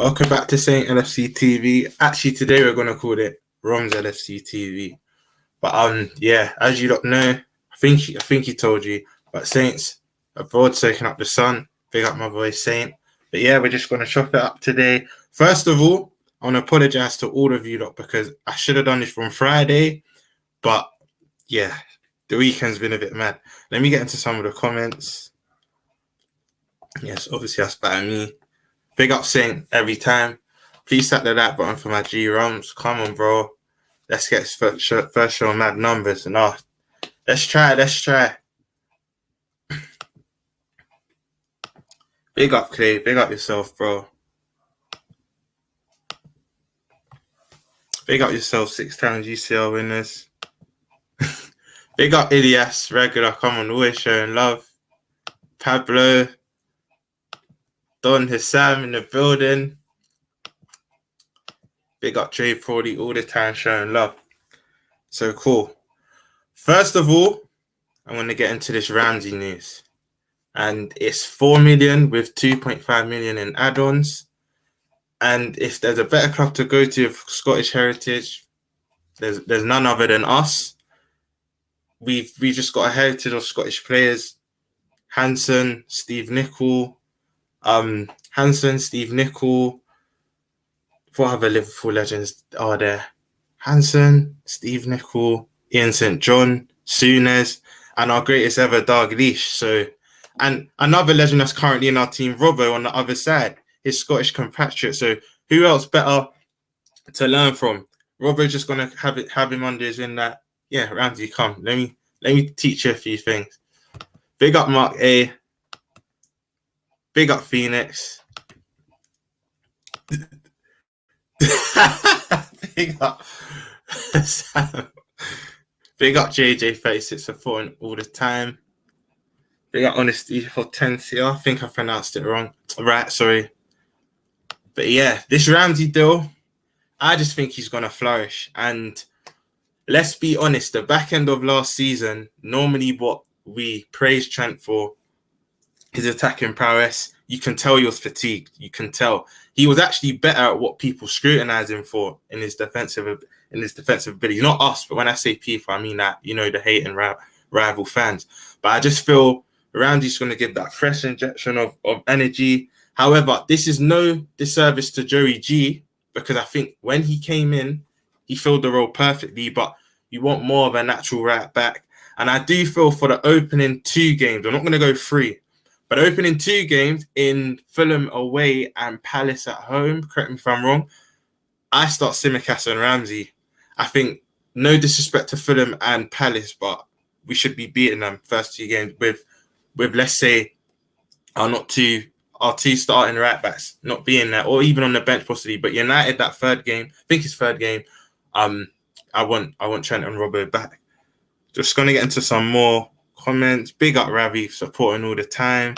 Welcome back to Saint LFCTV. Actually, today we're gonna call it ROMZ LFCTV. But yeah, as you don't know, I think he told you. But Saints abroad soaking up the sun. Big up my boy Saint. But yeah, we're just gonna chop it up today. First of all, I want to apologize to all of you lot because I should have done this from Friday. But yeah, the weekend's been a bit mad. Let me get into some of the comments. Yes, obviously that's by me. Big up Saint every time. Please tap the like button for my G ROMZ. Come on, bro. Let's get first show mad numbers. And let's try. Big up Clay. Big up yourself, bro. Big up yourself, 6 times UCL winners. Big up Ilias, regular. Come on, always showing love. Pablo. Don Hassam in the building. Big up Trey Prody all the time showing love. So cool. First of all, I'm going to get into this Ramsey news. And it's 4 million with 2.5 million in add-ons. And if there's a better club to go to of Scottish heritage, there's none other than us. We just got a heritage of Scottish players. Hansen, Steve Nicol. What other Liverpool legends are there? Hansen, Steve Nicol, Ian St. John, Souness, and our greatest ever Dalglish. So, and another legend that's currently in our team, Robbo, on the other side, his Scottish compatriot. So, who else better to learn from? Robbo just gonna have him under his wing. That yeah, Ramsey, come. Let me teach you a few things. Big up Mark A. Big up Phoenix. Big up Sam. Big up JJ36 supporting all the time. Big up Honesty Hortensia. I think I pronounced it wrong. Right, sorry. But yeah, this Ramsey deal, I just think he's gonna flourish. And let's be honest, the back end of last season, normally what we praise Trent for, his attacking prowess, you can tell he was fatigued. You can tell he was actually better at what people scrutinize him for in his defensive ability. Not us, but when I say people, I mean that, you know, the hating rival fans. But I just feel Ramsey's going to give that fresh injection of energy. However, this is no disservice to Joey G, because I think when he came in, he filled the role perfectly. But you want more of a natural right back, and I do feel for the opening 2 games, I'm not going to go 3. But opening 2 games in Fulham away and Palace at home, correct me if I'm wrong, I start Tsimikas and Ramsey. I think, no disrespect to Fulham and Palace, but we should be beating them first 2 games with let's say, our 2 starting right backs not being there, or even on the bench possibly. But United, that 3rd game, I think it's 3rd game, I want Trent and Robbo back. Just going to get into some more comments. Big up Ravi, supporting all the time.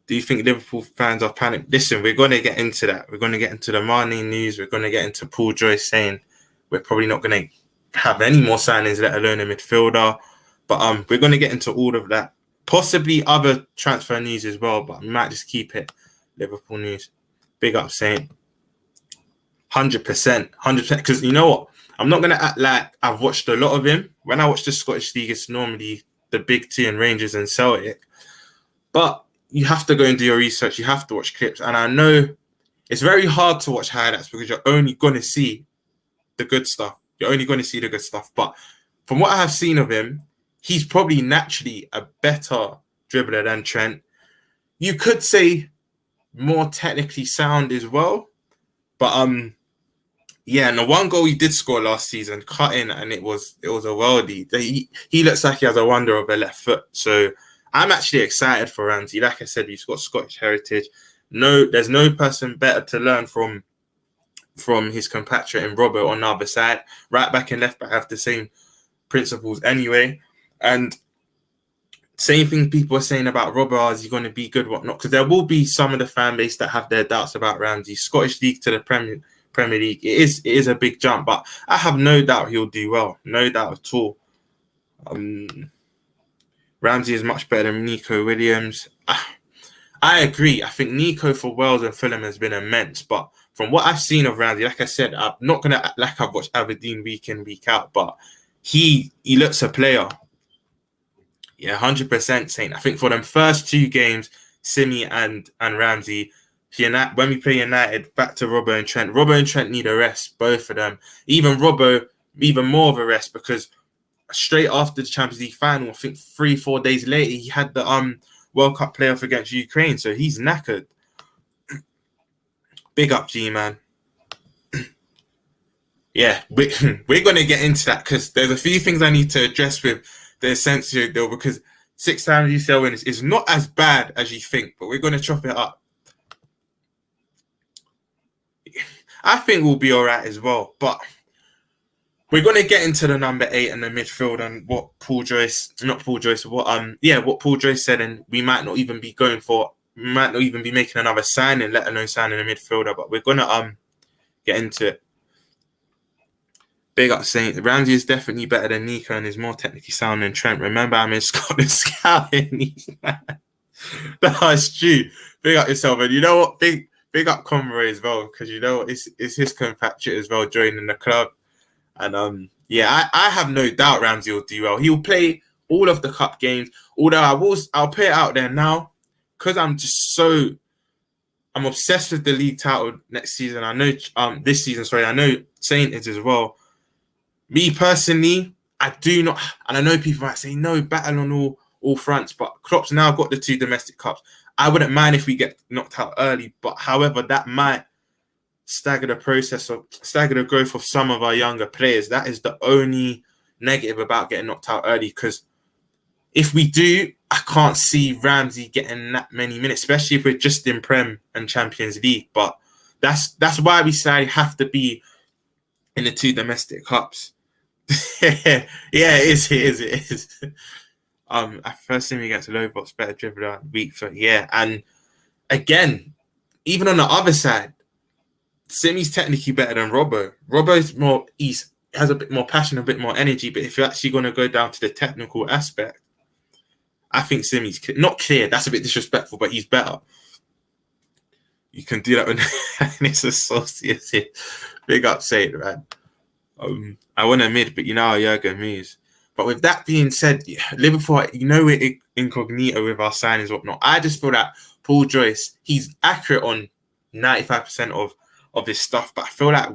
Do you think Liverpool fans are panicked? Listen, we're going to get into that. We're going to get into the Mane news. We're going to get into Paul Joyce saying we're probably not going to have any more signings, let alone a midfielder. But we're going to get into all of that. Possibly other transfer news as well, but we might just keep it Liverpool news. Big up Saint. 100%. Because you know what? I'm not going to act like I've watched a lot of him. When I watch the Scottish League, it's normally the big 2 in Rangers and Celtic. But you have to go and do your research. You have to watch clips. And I know it's very hard to watch highlights because you're only going to see the good stuff. But from what I have seen of him, he's probably naturally a better dribbler than Trent. You could say more technically sound as well. But yeah, and the 1 goal he did score last season, cut in, and it was a worldie. He looks like he has a wonder of a left foot. So I'm actually excited for Ramsey. Like I said, he's got Scottish heritage. No, there's no person better to learn from his compatriot in Robbo on the other side. Right back and left back have the same principles anyway. And same thing people are saying about Robbo, is he going to be good, whatnot? Because there will be some of the fan base that have their doubts about Ramsey. Scottish League to the Premier League, it is a big jump, but I have no doubt he'll do well. No doubt at all. Ramsey is much better than Nico Williams. I agree. I think Nico for Wales and Fulham has been immense, but from what I've seen of Ramsey, like I said, I'm not gonna act like I've watched Aberdeen week in, week out, but he looks a player. Yeah, 100% Saint. I think for them first two games, Simi and Ramsey, when we play United, back to Robbo and Trent. Robbo and Trent need a rest, both of them. Even Robbo, even more of a rest, because straight after the Champions League final, I think 3-4 days later, he had the World Cup playoff against Ukraine, so he's knackered. Big up, G man. Yeah, we're going to get into that because there's a few things I need to address with the Asensio deal, because 6 times UCL wins is not as bad as you think, but we're going to chop it up. I think we'll be all right as well, but we're going to get into the number 8 and the midfield and what what Paul Joyce said, and we might not even be making another signing, let alone signing a midfielder, but we're going to get into it. Big up saying Ramsey is definitely better than Nico and is more technically sound than Trent. Remember, I'm in Scotland scouting. That's true. Big up yourself, and you know what? Big up Conroy as well, because you know it's his compatriot as well joining the club. And I have no doubt Ramsey will do well. He'll play all of the cup games. Although I'll put it out there now, because I'm obsessed with the league title next season. I know this season. Sorry, I know Saint is as well. Me personally, I do not, and I know people might say no, battle on all fronts, but Klopp's now got the 2 domestic cups. I wouldn't mind if we get knocked out early, but however, that might stagger the growth of some of our younger players. That is the only negative about getting knocked out early, because if we do, I can't see Ramsey getting that many minutes, especially if we're just in Prem and Champions League. But that's why we say I have to be in the 2 domestic cups. Yeah, it is. First team against Lobos, better dribbler, weak foot. Yeah, and again, even on the other side, Simi's technically better than Robbo. Robbo's has a bit more passion, a bit more energy. But if you're actually going to go down to the technical aspect, I think Simi's not clear. That's a bit disrespectful, but he's better. You can do that when it's associated. Big up, say it, man. I want to admit, but you know how Jurgen moves. But with that being said, Liverpool, we're incognito with our signings, whatnot. I just feel that Paul Joyce, he's accurate on 95% of this stuff, but I feel like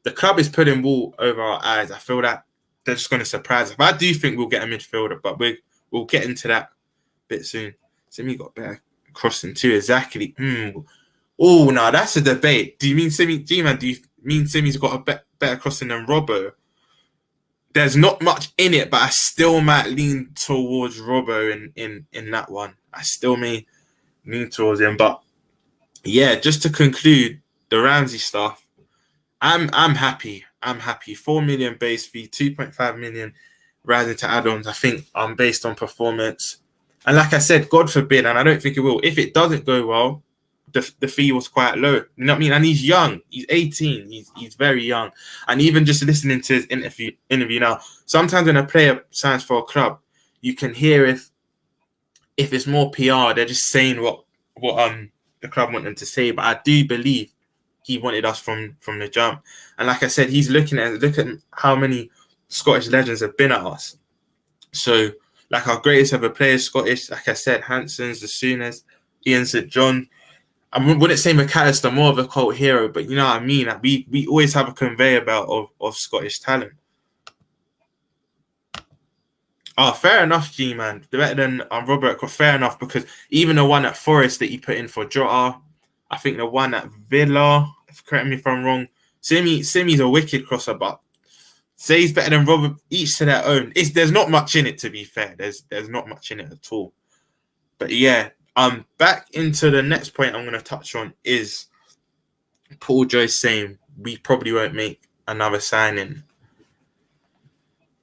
the club is putting wool over our eyes. I feel that they're just going to surprise us. But I do think we'll get a midfielder, but we'll get into that a bit soon. Simi got better crossing too, exactly. Oh, no, that's a debate. Do you mean Simi? G-Man, do you mean Simi's got a better crossing than Robbo? There's not much in it, but I still might lean towards Robbo in that one. I still may lean towards him. But yeah, just to conclude the Ramsey stuff, I'm happy. I'm happy. 4 million base fee, 2.5 million rising to add-ons. I think based on performance. And like I said, God forbid, and I don't think it will. If it doesn't go well, the fee was quite low. You know what I mean? And he's young. He's 18. He's very young. And even just listening to his interview now, sometimes when a player signs for a club, you can hear if it's more PR, they're just saying what the club want them to say. But I do believe he wanted us from the jump. And like I said, he's look at how many Scottish legends have been at us. So like our greatest ever players, Scottish, like I said, Hanson's, the Sooners, Ian St. John. I wouldn't say McAllister, more of a cult hero, but you know what I mean? Like we always have a conveyor belt of Scottish talent. Oh, fair enough, G-Man. Better than Robert, fair enough, because even the one at Forest that you put in for Jota, I think the one at Villa, correct me if I'm wrong, Simi's a wicked crosser, but say he's better than Robert, each to their own. There's not much in it, to be fair. There's not much in it at all. But yeah, back into the next point I'm going to touch on is Paul Joyce saying we probably won't make another signing.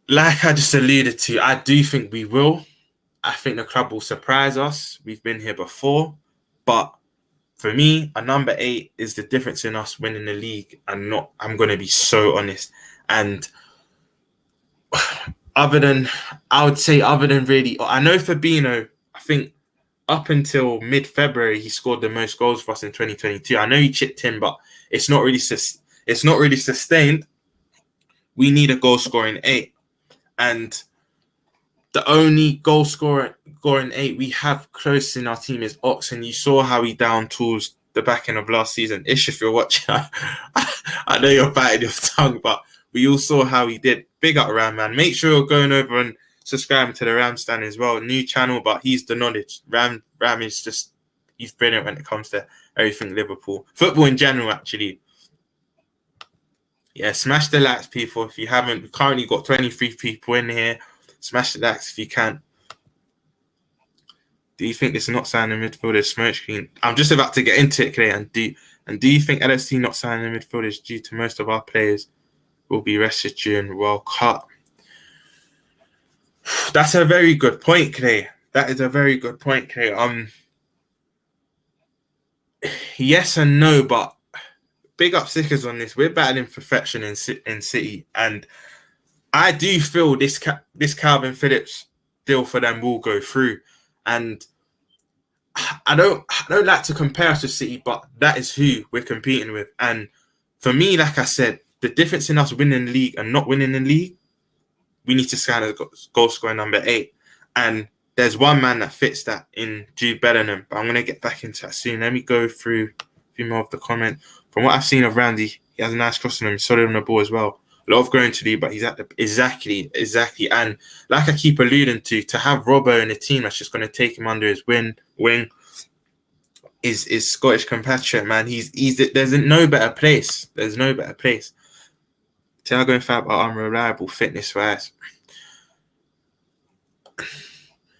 Like I just alluded to, I do think we will. I think the club will surprise us. We've been here before. But for me, a number 8 is the difference in us winning the league and not. I'm going to be so honest. And other than really, I know Fabinho, I think up until mid-February, he scored the most goals for us in 2022. I know he chipped in, but it's not really sustained. We need a goal scoring 8. And the only goal scoring 8 we have close in our team is Ox, and you saw how he down tools the back end of last season. Ish, if you're watching, I know you're biting your tongue, but we all saw how he did. Big up Ram, man. Make sure you're going over and subscribing to the Ram Stand as well. New channel, but he's the knowledge. Ram is just, he's brilliant when it comes to everything Liverpool. Football in general, actually. Yeah, smash the likes, people. If you haven't, we've currently got 23 people in here. Smash the likes if you can. Do you think this not signing midfielder smoke screen? I'm just about to get into it today. And do you think LFC not signing midfielder is due to most of our players will be rested during World Cup? That's a very good point, Clay. That is a very good point, Clay. Yes and no, but big up Sickers on this. We're battling perfection in City, and I do feel this Calvin Phillips deal for them will go through. And I don't like to compare us to City, but that is who we're competing with. And for me, like I said, the difference in us winning the league and not winning the league, we need to sign a goal scorer number 8. And there's one man that fits that in Jude Bellingham. But I'm going to get back into that soon. Let me go through a few more of the comments. From what I've seen of Ramsey, he has a nice cross on him. He's solid on the ball as well. A lot of growing to do, but he's at the exactly. And like I keep alluding to have Robbo in a team that's just going to take him under his wing is Scottish compatriot, man. He's there's no better place. There's no better place. Thiago and Fab are unreliable fitness-wise.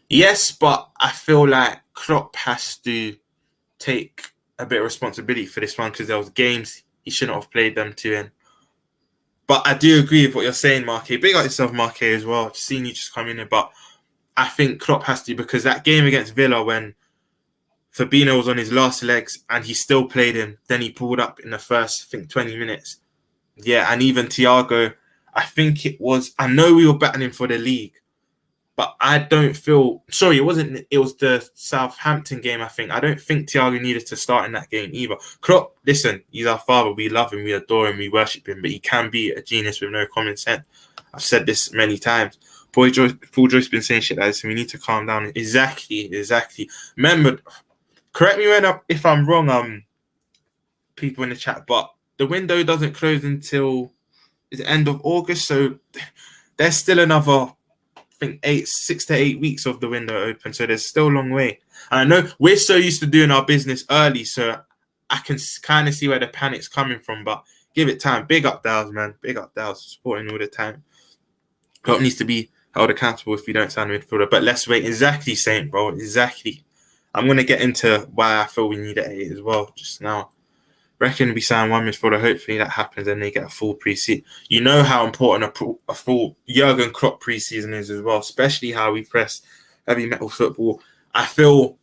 Yes, but I feel like Klopp has to take a bit of responsibility for this one because there was games he shouldn't have played them to in. But I do agree with what you're saying, Marquez. Big up yourself, Marquez, as well. Just seeing you just come in here. But I think Klopp has to, because that game against Villa when Fabinho was on his last legs and he still played him, then he pulled up in the first, I think, 20 minutes. Yeah, and even Thiago, I think it was, I know we were battling for the league, but I don't feel, sorry, it was the Southampton game, I think. I don't think Thiago needed to start in that game either. Klopp, listen, he's our father. We love him, we adore him, we worship him, but he can be a genius with no common sense. I've said this many times. Paul Joyce's been saying shit like this, and we need to calm down. Exactly. Remember, correct me if I'm wrong, people in the chat, but the window doesn't close until the end of August, so there's still another, I think, 6 to 8 weeks of the window open, so there's still a long way. And I know we're so used to doing our business early, so I can kind of see where the panic's coming from, but give it time. Big up Dow's, man. Big up Dow's, supporting all the time. Klopp needs to be held accountable if we don't sign a midfielder, but let's wait. Exactly, Saint, bro. Exactly. I'm going to get into why I feel we need an 8 as well just now. Reckon we sign one midfielder. Hopefully that happens and they get a full pre-season. You know how important a full Jurgen Klopp pre-season is as well, especially how we press heavy metal football. I feel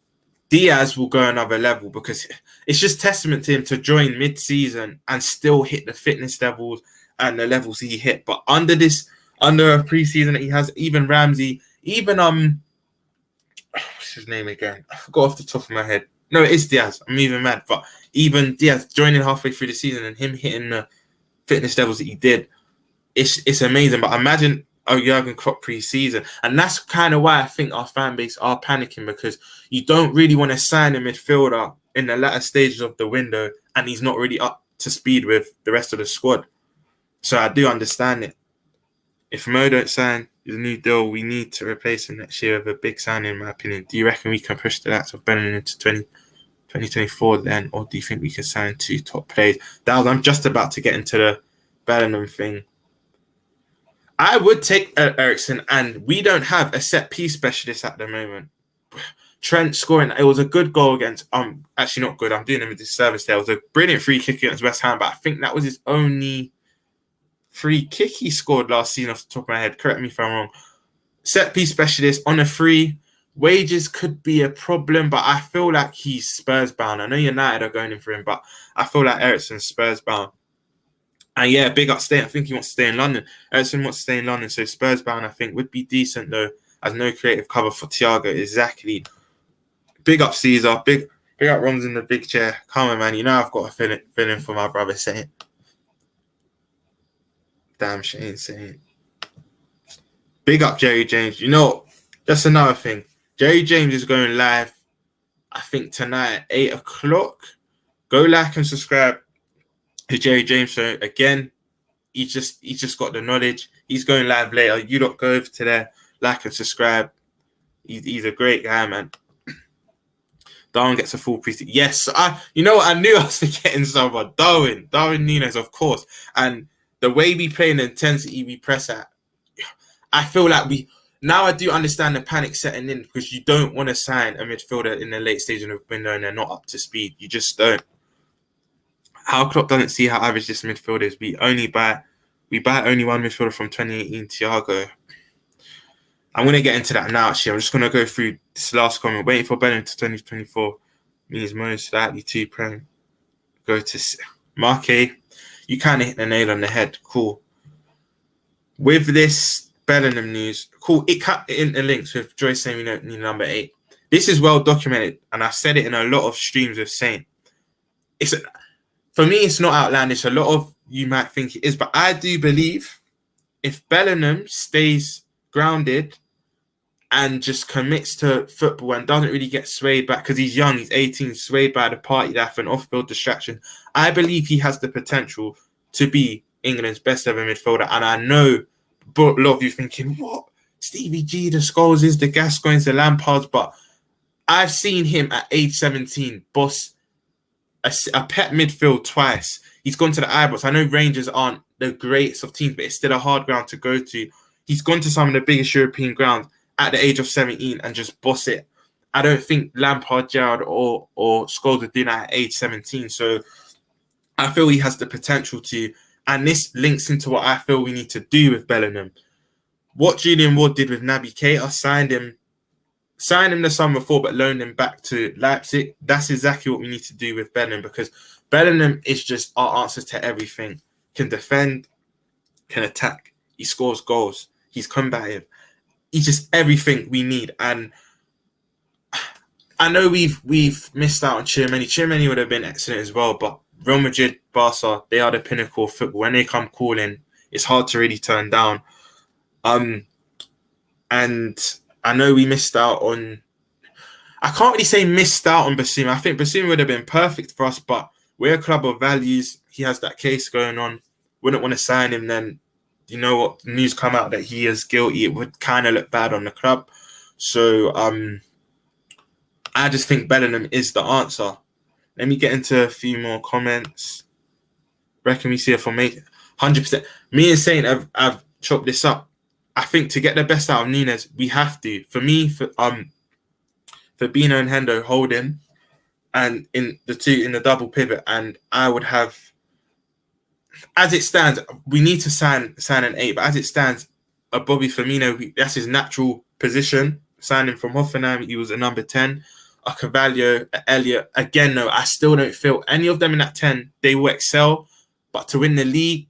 Diaz will go another level because it's just testament to him to join mid-season and still hit the fitness levels and the levels he hit. But under a pre-season that he has, even Ramsey, even what's his name again? I forgot off the top of my head. No, it is Diaz. I'm even mad. But even Diaz joining halfway through the season and him hitting the fitness levels that he did, it's amazing. But imagine a Jurgen Klopp pre-season. And that's kind of why I think our fan base are panicking, because you don't really want to sign a midfielder in the latter stages of the window and he's not really up to speed with the rest of the squad. So I do understand it. If Mo don't sign his new deal, we need to replace him next year with a big signing, in my opinion. Do you reckon we can push the likes of Bellingham into 2024 then, or do you think we can sign 2 top players? I'm just about to get into the Bellingham thing. I would take Eriksen, and we don't have a set-piece specialist at the moment. Trent scoring, it was a good goal against, actually not good, I'm doing him a disservice there. It was a brilliant free kick against West Ham, but I think that was his only free kick he scored last season off the top of my head. Correct me if I'm wrong. Set piece specialist on a free. Wages could be a problem, but I feel like he's Spurs bound. I know United are going in for him, but I feel like Eriksen's Spurs bound. And yeah, big up stay. I think he wants to stay in London. Eriksen wants to stay in London, so Spurs bound I think would be decent though, as no creative cover for Thiago. Exactly. Big up Caesar. Big up Roms in the big chair. Come on, man. You know I've got a feeling for my brother Saint. Damn Shane Saint. Big up Jerry James. You know, just another thing. Jerry James is going live, I think, tonight at 8 o'clock. Go like and subscribe to Jerry James show. Again, he's just got the knowledge. He's going live later. You lot go over to there, like and subscribe. He's a great guy, man. Darwin gets a full preseason. Yes, you know what? I knew I was forgetting someone. Darwin Núñez, of course. And the way we play and the intensity we press at, I feel like now I do understand the panic setting in, because you don't want to sign a midfielder in the late stage of the window and they're not up to speed. You just don't. How Klopp doesn't see how average this midfield is. We buy only one midfielder from 2018, Thiago. I'm going to get into that now, actually. I'm just going to go through this last comment. Waiting for Bellingham to 2024 means most likely to go to Mark A. You kind of hit the nail on the head. Cool. With this Bellingham news, cool. It cut in the links with Joyce saying we don't need number 8. This is well documented, and I've said it in a lot of streams with Saint. For me, it's not outlandish. A lot of you might think it is, but I do believe if Bellingham stays grounded and just commits to football and doesn't really get swayed back, because he's young, he's 18, swayed by the party life and off-field distraction, I believe he has the potential to be England's best ever midfielder. And I know a lot of you thinking, what? Stevie G, the Scholes, is the Gascoignes, the Lampards, but I've seen him at age 17 boss a pet midfield twice. He's gone to the Ibrox. I know Rangers aren't the greatest of teams, but it's still a hard ground to go to. He's gone to some of the biggest European grounds at the age of 17 and just boss it. I don't think Lampard, Gerrard, or Scholes would do that at age 17. So I feel he has the potential to, and this links into what I feel we need to do with Bellingham. What Julian Ward did with Naby Keita, signed him the summer before, but loaned him back to Leipzig. That's exactly what we need to do with Bellingham, because Bellingham is just our answer to everything. Can defend, can attack. He scores goals. He's combative. He's just everything we need. And I know we've missed out on Tchouaméni. Tchouaméni would have been excellent as well, but Real Madrid, Barca, they are the pinnacle of football. When they come calling, it's hard to really turn down. And I know we missed out on... I can't really say missed out on Basuma. I think Basuma would have been perfect for us, but we're a club of values. He has that case going on. Wouldn't want to sign him, then you know what? The news come out that he is guilty. It would kind of look bad on the club. So I just think Bellingham is the answer. Let me get into a few more comments. Reckon we see a formation? 100%. Me and Saint have chopped this up. I think to get the best out of Núñez, we have to. For me, for Bino and Hendo holding, and in the double pivot, and I would have, as it stands, we need to sign an 8. But as it stands, a Bobby Firmino, that's his natural position. Signing from Hoffenheim, he was a number 10. A Carvalho, a Elliott. Again, no, I still don't feel any of them in that 10. They will excel, but to win the league,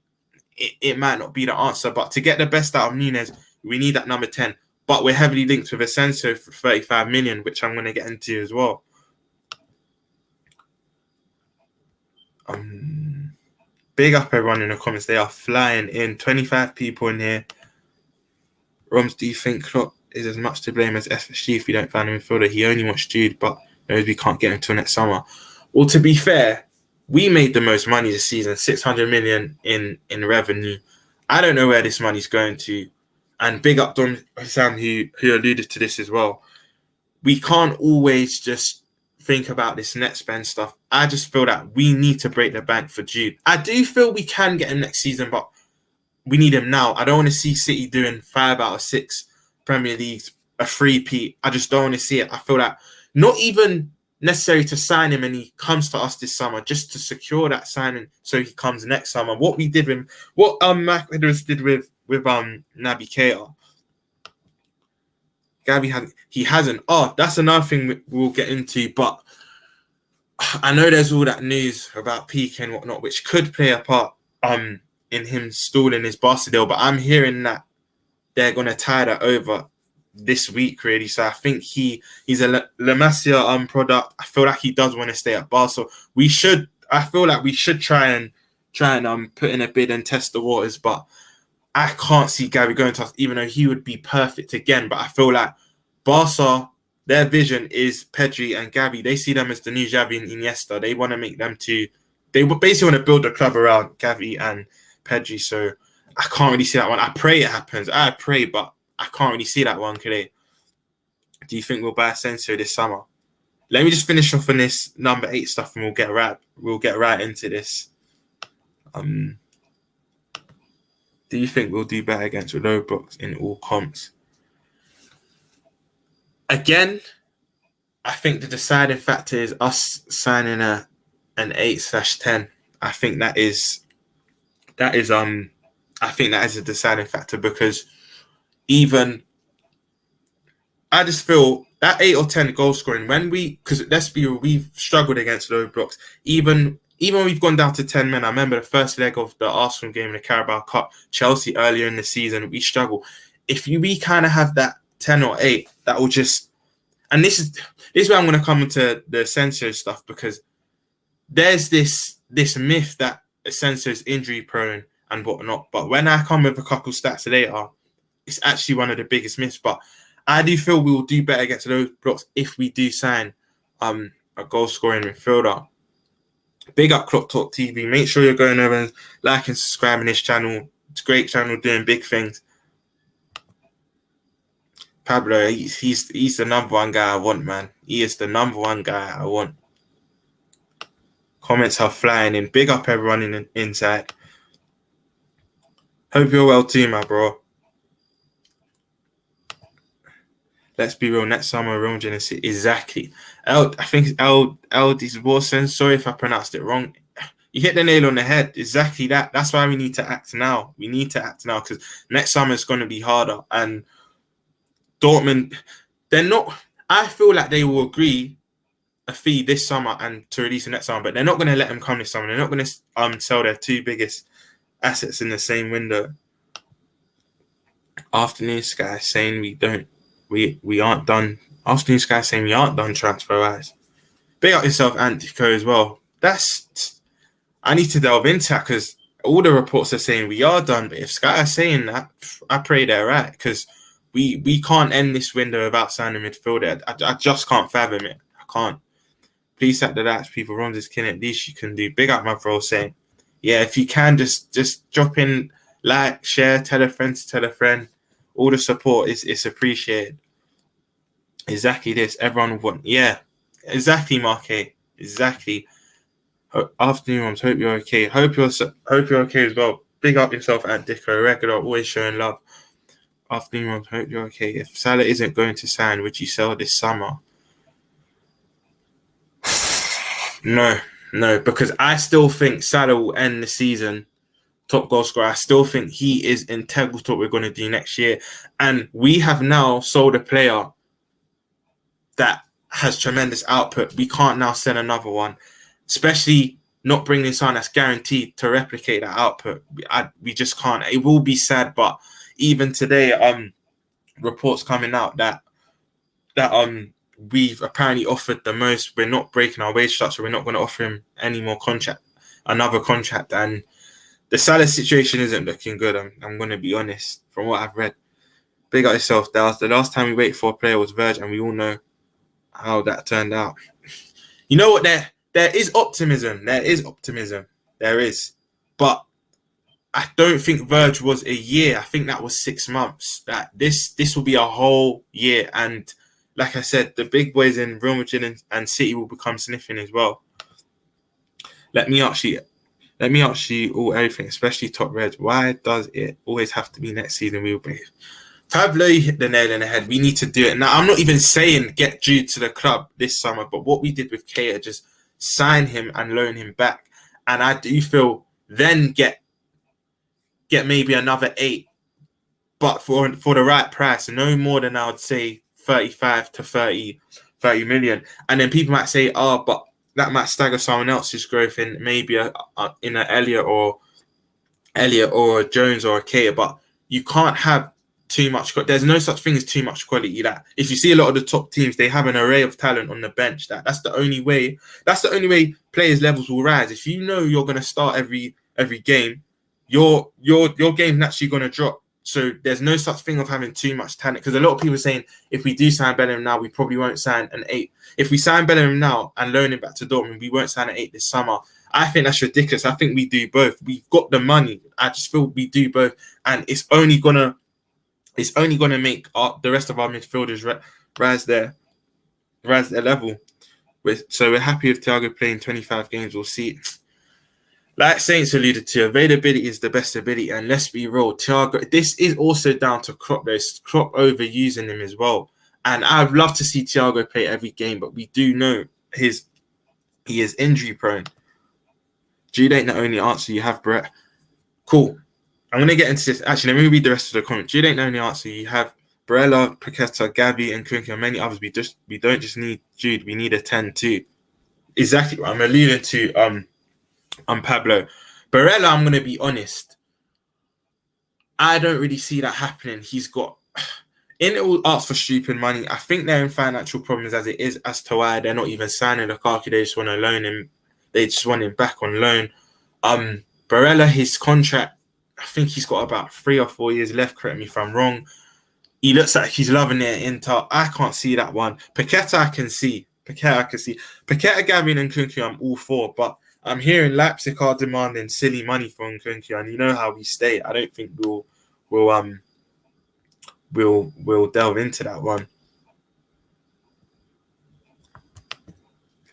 it might not be the answer. But to get the best out of Núñez, we need that number 10. But we're heavily linked with Asensio for 35 million, which I'm going to get into as well. Big up everyone in the comments. They are flying in. 25 people in here. Roms, do you think Klopp is as much to blame as FSG if we don't find a midfielder? He only wants Jude, but knows we can't get him until next summer. Well, to be fair, we made the most money this season, 600 million in revenue. I don't know where this money's going to. And big up Don Sam, who alluded to this as well. We can't always just think about this net spend stuff. I just feel that we need to break the bank for Jude. I do feel we can get him next season, but we need him now. I don't want to see City doing 5 out of 6 Premier Leagues, a 3-peat. I just don't want to see it. I feel that not even necessary to sign him and he comes to us this summer, just to secure that signing so he comes next summer. What we did with Mac Edwards did with Naby Keita. He hasn't. Oh, that's another thing we'll get into. But I know there's all that news about PAC and whatnot, which could play a part in him stalling his Barca deal. But I'm hearing that they're going to tie that over this week, really. So I think he's a La Masia product. I feel like he does want to stay at Barca. So I feel like we should try and put in a bid and test the waters, but I can't see Gavi going to us, even though he would be perfect again. But I feel like Barca, their vision is Pedri and Gavi. They see them as the new Xavi and Iniesta. They want to make them two. They basically want to build a club around Gavi and Pedri. So I can't really see that one. I pray it happens. I pray, but I can't really see that one today. Do you think we'll buy Asensio this summer? Let me just finish off on this number 8 stuff, and we'll get right into this. Do you think we'll do better against low blocks in all comps? Again, I think the deciding factor is us signing an 8/10. I think that is a deciding factor, because even I just feel that 8 or 10 goal scoring, because let's be real, we've struggled against low blocks. Even when we've gone down to 10 men, I remember the first leg of the Arsenal game in the Carabao Cup, Chelsea earlier in the season, we struggle. If we kind of have that 10 or 8, that will just, and this is where I'm going to come into the Asensio stuff, because there's this myth that Asensio is injury prone and whatnot. But when I come with a couple stats later, it's actually one of the biggest myths. But I do feel we will do better against those blocks if we do sign a goal scoring midfielder. Big up Clock Talk TV. Make sure you're going over and liking and subscribing this channel. It's a great channel doing big things. Pablo, he's the number one guy I want, man. He is the number one guy I want. Comments are flying in. Big up everyone inside. Hope you're well too, my bro. Let's be real. Next summer, Real Genesis. Exactly. I think it's Eldis Wilson. Sorry if I pronounced it wrong. You hit the nail on the head. Exactly that. That's why we need to act now. We need to act now, because next summer is going to be harder. And Dortmund, they're not. I feel like they will agree a fee this summer and to release the next summer, but they're not going to let them come this summer. They're not going to sell their 2 biggest assets in the same window. Afternoon Sky saying we aren't done. Afternoon Sky saying we aren't done transfer-wise. Big up yourself, Antico, as well. I need to delve into that, because all the reports are saying we are done. But if Sky are saying that, I pray they're right, because we can't end this window without signing a midfielder. I just can't fathom it. I can't. Please set the lights, people. ROMZ is killing it. At least you can do. Big up, my bro, saying, yeah, if you can, just drop in, like, share, tell a friend to tell a friend. All the support is appreciated. Exactly this. Everyone would want. Yeah, exactly, Mark A. Exactly. Afternoon, ROMZ. Hope you're okay. Hope you're okay as well. Big up yourself, Aunt Dicko. Regular, always showing love. Afternoon, ROMZ. Hope you're okay. If Salah isn't going to sign, would you sell this summer? No, because I still think Salah will end the season top goal scorer. I still think he is integral to what we're going to do next year. And we have now sold a player that has tremendous output. We can't now sell another one, especially not bringing someone that's guaranteed to replicate that output. We just can't. It will be sad, but even today, reports coming out that we've apparently offered the most. We're not breaking our wage structure. We're not going to offer him another contract. And the Salah situation isn't looking good. I'm going to be honest, from what I've read. Big up yourself, Dallas. The last time we waited for a player was Verge, and we all know how that turned out. You know what? There is optimism. There is. But I don't think Verge was a year. I think that was 6 months. That this will be a whole year. And like I said, the big boys in Real Madrid and City will become sniffing as well. Let me ask you all everything, especially top reds. Why does it always have to be next season? We will be. Pablo, you hit the nail on the head. We need to do it. Now, I'm not even saying get Jude to the club this summer, but what we did with Keita, just sign him and loan him back. And I do feel then get maybe another 8, but for the right price, no more than I would say 35 to 30 million. And then people might say, but that might stagger someone else's growth in maybe in an Elliott or a Jones or a Keita. But you can't have too much. There's no such thing as too much quality. That if you see a lot of the top teams, they have an array of talent on the bench. That's the only way. That's the only way players' levels will rise. If you know you're going to start every game, your game's naturally going to drop. So there's no such thing of having too much talent, because a lot of people are saying if we do sign Bellingham now, we probably won't sign an 8. If we sign Bellingham now and loan him back to Dortmund, we won't sign an 8 this summer. I think that's ridiculous. I think we do both. We've got the money. I just feel we do both, and it's only gonna make the rest of our midfielders rise their level. So we're happy with Thiago playing 25 games. We'll see. Like Saints alluded to, availability is the best ability, and let's be real, Thiago. This is also down to Klopp. There's Klopp overusing him as well, and I'd love to see Thiago play every game, but we do know he is injury prone. Jude ain't the only answer you have, Brett. Cool. I'm going to get into this. Actually, let me read the rest of the comments. Jude ain't the only answer you have. Barella, Paqueta, Gabby, and Kunki, and many others. We don't just need Jude. We need a 10 too. Exactly what I'm alluding to. Pablo. Barella, I'm going to be honest. I don't really see that happening. He's got... It will ask for stupid money. I think they're in financial problems as it is, as to why they're not even signing Lukaku. They just want to loan him. They just want him back on loan. Barella, his contract, I think he's got about 3 or 4 years left. Correct me if I'm wrong. He looks like he's loving it at Inter. I can't see that one. Paqueta, I can see. Paqueta, Gavin, and Kunku, I'm all for. But I'm hearing Leipzig are demanding silly money from Kunku, and you know how we stay. I don't think we'll delve into that one.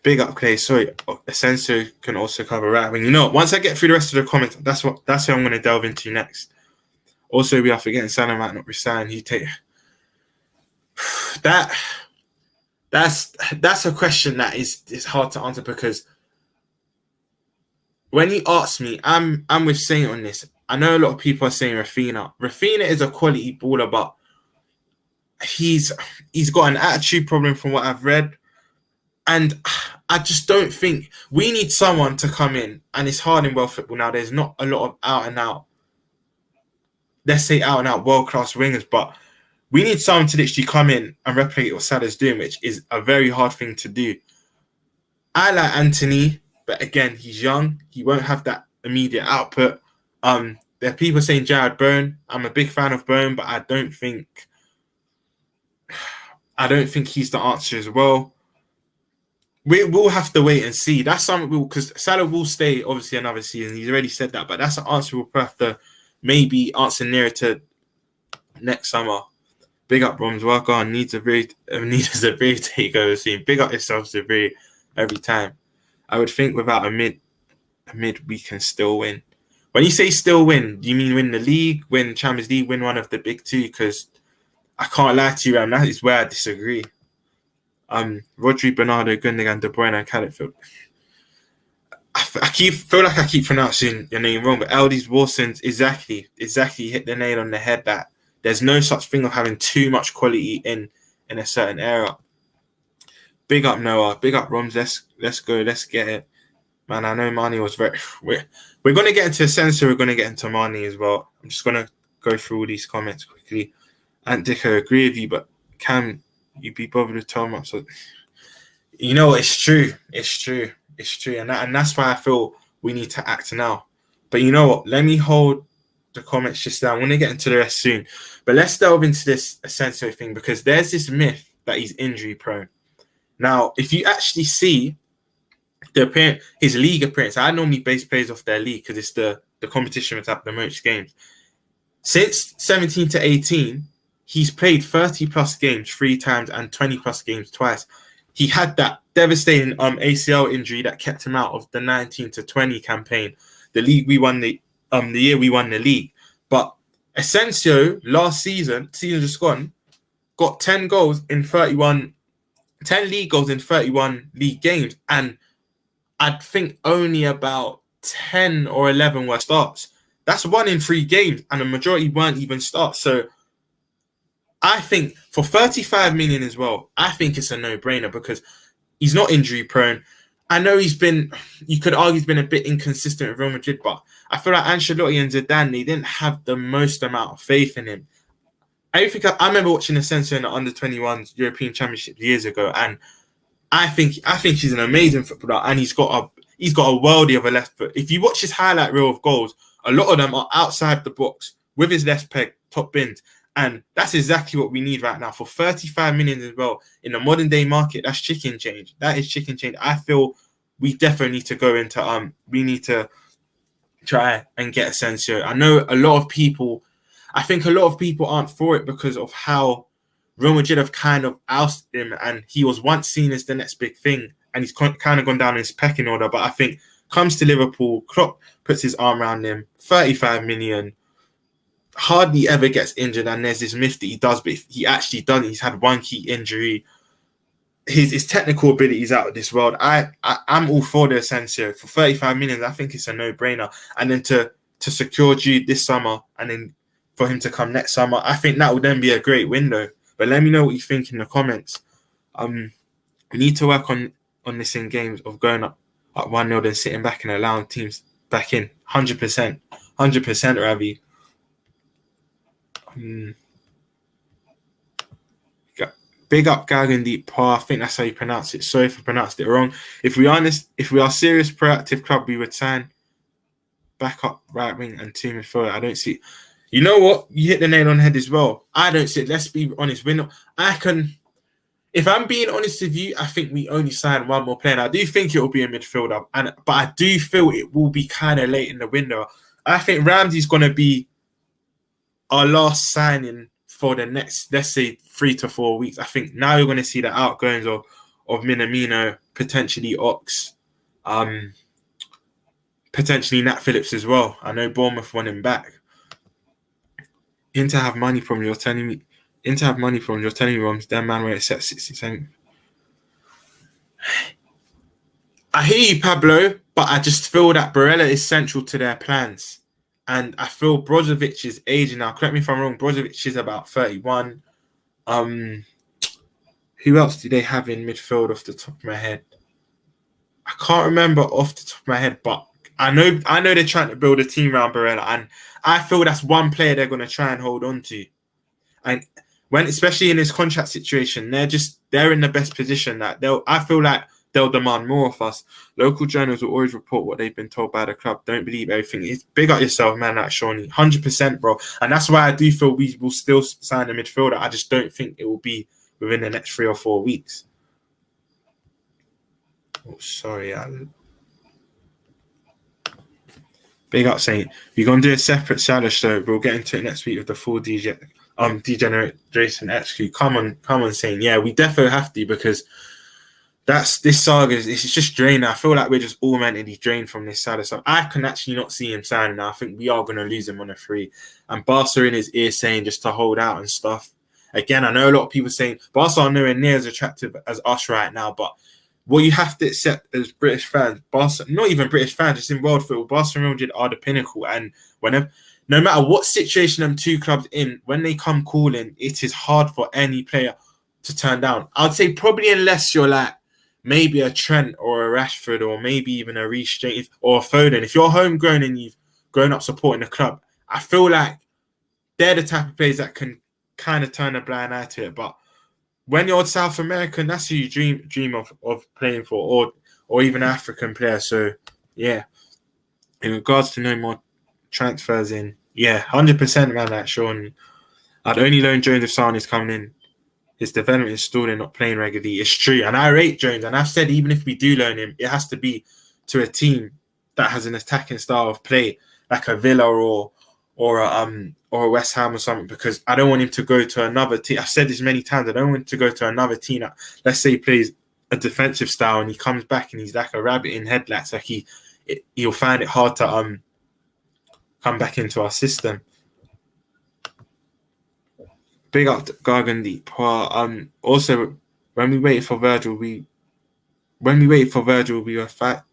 Big up, Clay. Sorry, Asensio can also cover right wing. You know, once I get through the rest of the comments, that's what I'm going to delve into next. Also, we are forgetting Salah might not resign. That's a question that is hard to answer, because when you ask me, I'm with Saint on this. I know a lot of people are saying Rafinha. Rafinha is a quality baller, but he's got an attitude problem from what I've read. And I just don't think we need someone to come in, and it's hard in world football now. There's not a lot of out-and-out, let's say out-and-out world-class wingers, but we need someone to literally come in and replicate what Salah's doing, which is a very hard thing to do. I like Anthony, but again, he's young. He won't have that immediate output. There are people saying Jared Bowen. I'm a big fan of Bowen, but I don't think he's the answer as well. We will have to wait and see. That's something because Salah will stay obviously another season. He's already said that, but that's an answer we'll have to maybe answer nearer to next summer. Big up, Roms. Work on. Needs a very takeover scene. Big up yourself, Zabri, every time. I would think without a mid, we can still win. When you say still win, do you mean win the league, win Champions League, win one of the big two? Because I can't lie to you, and that is where I disagree. Rodri, Bernardo, Gundogan, De Bruyne, and Callum. I feel like I keep pronouncing your name wrong, but Eldis Warsons exactly hit the nail on the head that there's no such thing of having too much quality in a certain era. Big up Noah, big up Roms. Let's go, let's get it, man. I know Mane was very. We're gonna get into Asensio. We're gonna get into Mane as well. I'm just gonna go through all these comments quickly. And Dicker, agree with you, but can you be bothered to tell me? So, you know, it's true, and that's why I feel we need to act now. But you know what? Let me hold the comments just now. I'm gonna get into the rest soon, but let's delve into this Asensio thing, because there's this myth that he's injury prone. Now, if you actually see his league appearance, I normally base players off their league because it's the competition with the most games. Since 17 to 18, he's played 30-plus games 3 times and 20-plus games twice. He had that devastating ACL injury that kept him out of the 19 to 20 campaign. The league we won the year we won the league. But Asensio last season just gone, got 10 goals in 31. 10 league goals in 31 league games, and I'd think only about 10 or 11 were starts. That's 1 in 3 games, and the majority weren't even starts. So I think for 35 million as well, I think it's a no-brainer because he's not injury prone. I know you could argue he's been a bit inconsistent with Real Madrid, but I feel like Ancelotti and Zidane, they didn't have the most amount of faith in him. I remember watching Asensio in the under-21s European Championship years ago, and I think he's an amazing footballer, and he's got a worldie of a left foot. If you watch his highlight reel of goals, a lot of them are outside the box with his left peg, top bins, and that's exactly what we need right now for 35 million as well in the modern day market. That's chicken change. That is chicken change. I feel we definitely need to go into we need to try and get Asensio. I know a lot of people. I think a lot of people aren't for it because of how Real Madrid have kind of ousted him, and he was once seen as the next big thing, and he's kind of gone down in his pecking order. But I think comes to Liverpool, Klopp puts his arm around him, 35 million, hardly ever gets injured, and there's this myth that he does, but he actually doesn't. He's had one key injury. His technical ability is out of this world. I'm all for the Asensio. For 35 million, I think it's a no-brainer. And then to secure Jude this summer, and then for him to come next summer, I think that would then be a great window. But let me know what you think in the comments. We need to work on this in games of going up 1-0 and sitting back and allowing teams back in. 100%. 100%, Ravi. Big up Gagandeep Pa. I think that's how you pronounce it. Sorry if I pronounced it wrong. If we are serious, proactive club, we would sign backup right wing and two midfielder. I don't see. You know what? You hit the nail on the head as well. I don't see it. Let's be honest. We're not. If I'm being honest with you, I think we only signed one more player. And I do think it will be a midfielder, but I do feel it will be kind of late in the window. I think Ramsey's going to be our last signing for the next, let's say, 3 to 4 weeks. I think now you're going to see the outgoings of Minamino, potentially Ox, potentially Nat Phillips as well. I know Bournemouth want him back. Inter have money from you're telling me, Roms, that man where it's at 67. I hear you, Pablo, but I just feel that Barella is central to their plans. And I feel Brozovic is aging now. Correct me if I'm wrong. Brozovic is about 31. Who else do they have in midfield off the top of my head? I can't remember off the top of my head, but I know they're trying to build a team around Barella, and I feel that's one player they're going to try and hold on to. And especially in this contract situation, they're in the best position that I feel like they'll demand more of us. Local journals will always report what they've been told by the club. Don't believe everything. It's big up yourself, man, like Shawnee. 100%, bro. And that's why I do feel we will still sign a midfielder. I just don't think it will be within the next 3 or 4 weeks. Oh, sorry, Alan. Big up, Saint. We're going to do a separate Salah show. We'll get into it next week with the full Degenerate Jason XQ. Come on, Saint. Yeah, we definitely have to, because this saga it's just drained. I feel like we're just all mentally drained from this Salah stuff. I can actually not see him signing now. I think we are going to lose him on a free. And Barca in his ear saying just to hold out and stuff. Again, I know a lot of people saying Barca are nowhere near as attractive as us right now, but what you have to accept as British fans, Barca, not even British fans, just in world football, Barca and Real Madrid are the pinnacle. And no matter what situation them two clubs in, when they come calling, it is hard for any player to turn down. I'd say probably unless you're like maybe a Trent or a Rashford or maybe even a Reece James or a Foden. If you're homegrown and you've grown up supporting the club, I feel like they're the type of players that can kind of turn a blind eye to it. But when you're South American, that's who you dream of playing for, or even African players. So yeah, in regards to no more transfers in, yeah, 100%, man, like Sean. I'd only loan Jones if Sane is coming in. His development is stalled and not playing regularly. It's true. And I rate Jones. And I've said even if we do loan him, it has to be to a team that has an attacking style of play, like a Villa or a West Ham or something, because I don't want him to go to another team. I've said this many times. I don't want him to go to another team that, let's say, he plays a defensive style and he comes back and he's like a rabbit in headlights. Like he'll find it hard to come back into our system. Big up to Gargandeep. Also, when we waited for Virgil, we were fat